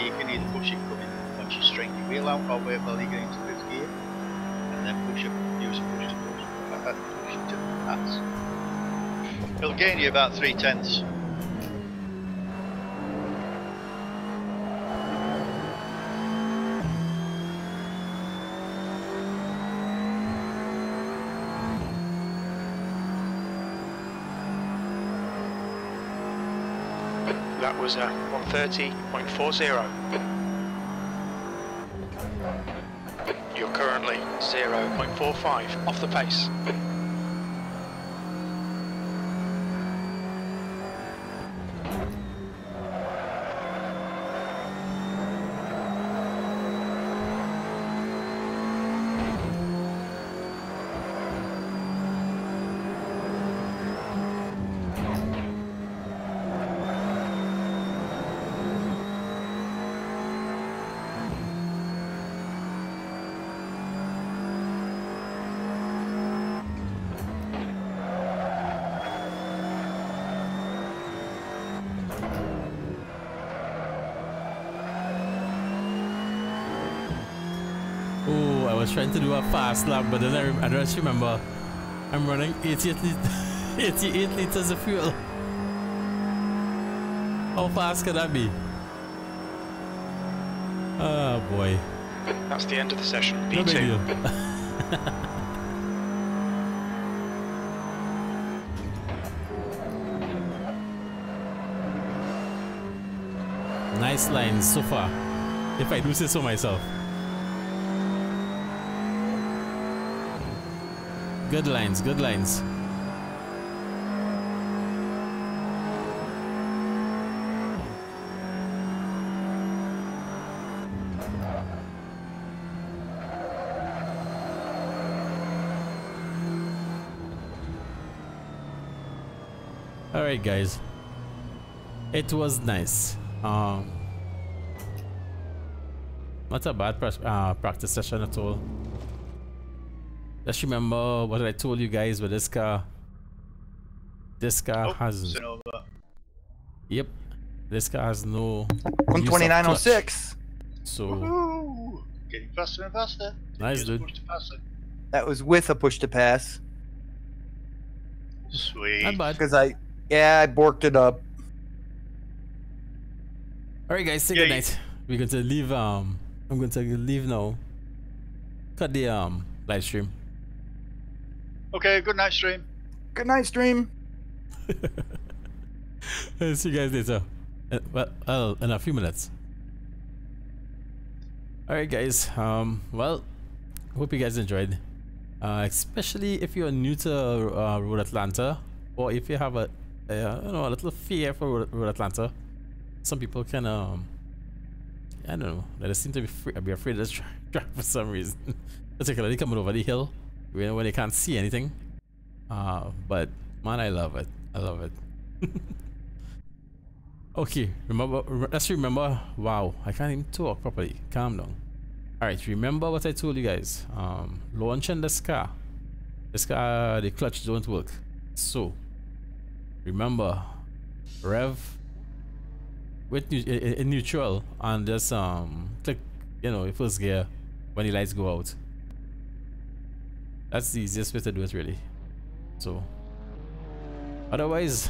you can either push it coming once you straighten your wheel out, or wait while you get into fifth gear, and then push it, use a push to push. Push it to pass. It'll gain you about 3/10. That was 130.40. You're currently 0.45 off the pace. I was trying to do a fast lap, but then I just remember I'm running 88 liters of fuel. How fast could that be? Oh boy. That's the end of the session. No big deal. Nice lines so far, if I do say so myself. Good lines, good lines. Alright guys, it was nice. Not a bad practice session at all. Just remember what I told you guys with this car. This car has... Yep. This car has no... 129.06. So... Getting faster and faster. Nice, dude. That was with a push to pass. Sweet. Not bad. Because I borked it up. Alright guys, say good night. We're going to leave, I'm going to leave now. Cut the live stream. Okay, good night stream. Good night stream. See you guys later. Well, in a few minutes. Alright guys, well, hope you guys enjoyed. Especially if you're new to Road Atlanta, or if you have a little fear for Road Atlanta. Some people can I don't know, they seem to be afraid to drive for some reason. Particularly coming over the hill when they can't see anything. But man, I love it. I love it. Okay, let's remember. Wow, I can't even talk properly. Calm down. Alright, remember what I told you guys. Launching this car, the clutch don't work. So remember, rev with in neutral and just click, you know, first gear when the lights go out. That's the easiest way to do it, really. So otherwise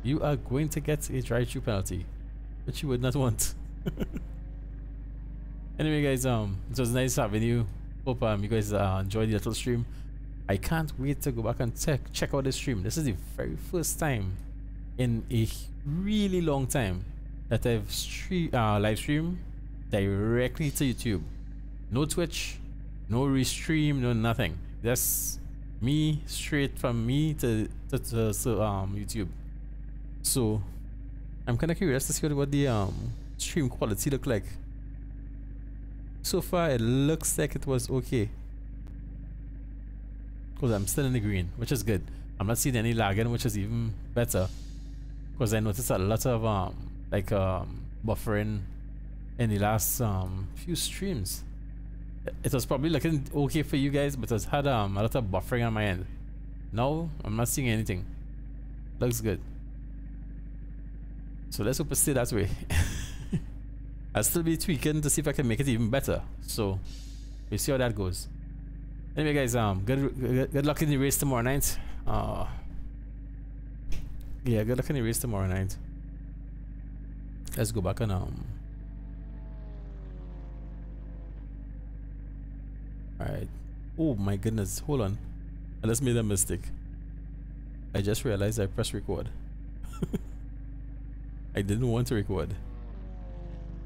you are going to get a drive-through penalty, which you would not want. Anyway guys, it was nice having you. Hope you guys enjoyed the little stream. I can't wait to go back and check out the stream. This is the very first time in a really long time that I've live streamed directly to YouTube. No Twitch, no restream, no nothing. Just me, straight from me to YouTube. So I'm kind of curious to see what the stream quality look like. So far it looks like it was okay, because I'm still in the green, which is good. I'm not seeing any lagging, which is even better, because I noticed a lot of buffering in the last few streams. It was probably looking okay for you guys, but it had a lot of buffering on my end. Now I'm not seeing anything. Looks good. So let's hope it stay that way. I'll still be tweaking to see if I can make it even better. So we'll see how that goes. Anyway guys, good luck in the race tomorrow night. Yeah, good luck in the race tomorrow night. Let's go back and alright. Oh my goodness, hold on. I just made a mistake. I just realized I pressed record. I didn't want to record.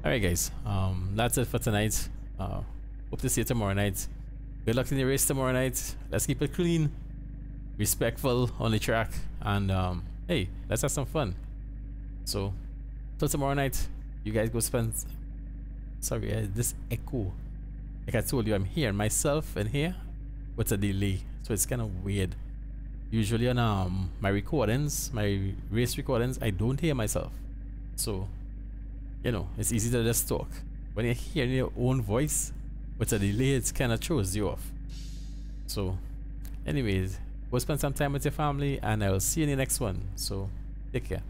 Alright guys, that's it for tonight. Hope to see you tomorrow night. Good luck in the race tomorrow night. Let's keep it clean, respectful on the track, and hey, let's have some fun. So till tomorrow night, you guys go spend. Sorry, this echo. Like I told you, I'm here myself and here with a delay, so it's kind of weird. Usually on my recordings, my race recordings, I don't hear myself, so you know, it's easy to just talk. When you're hearing your own voice with a delay, it kind of throws you off. So anyways, go spend some time with your family, and I will see you in the next one. So take care.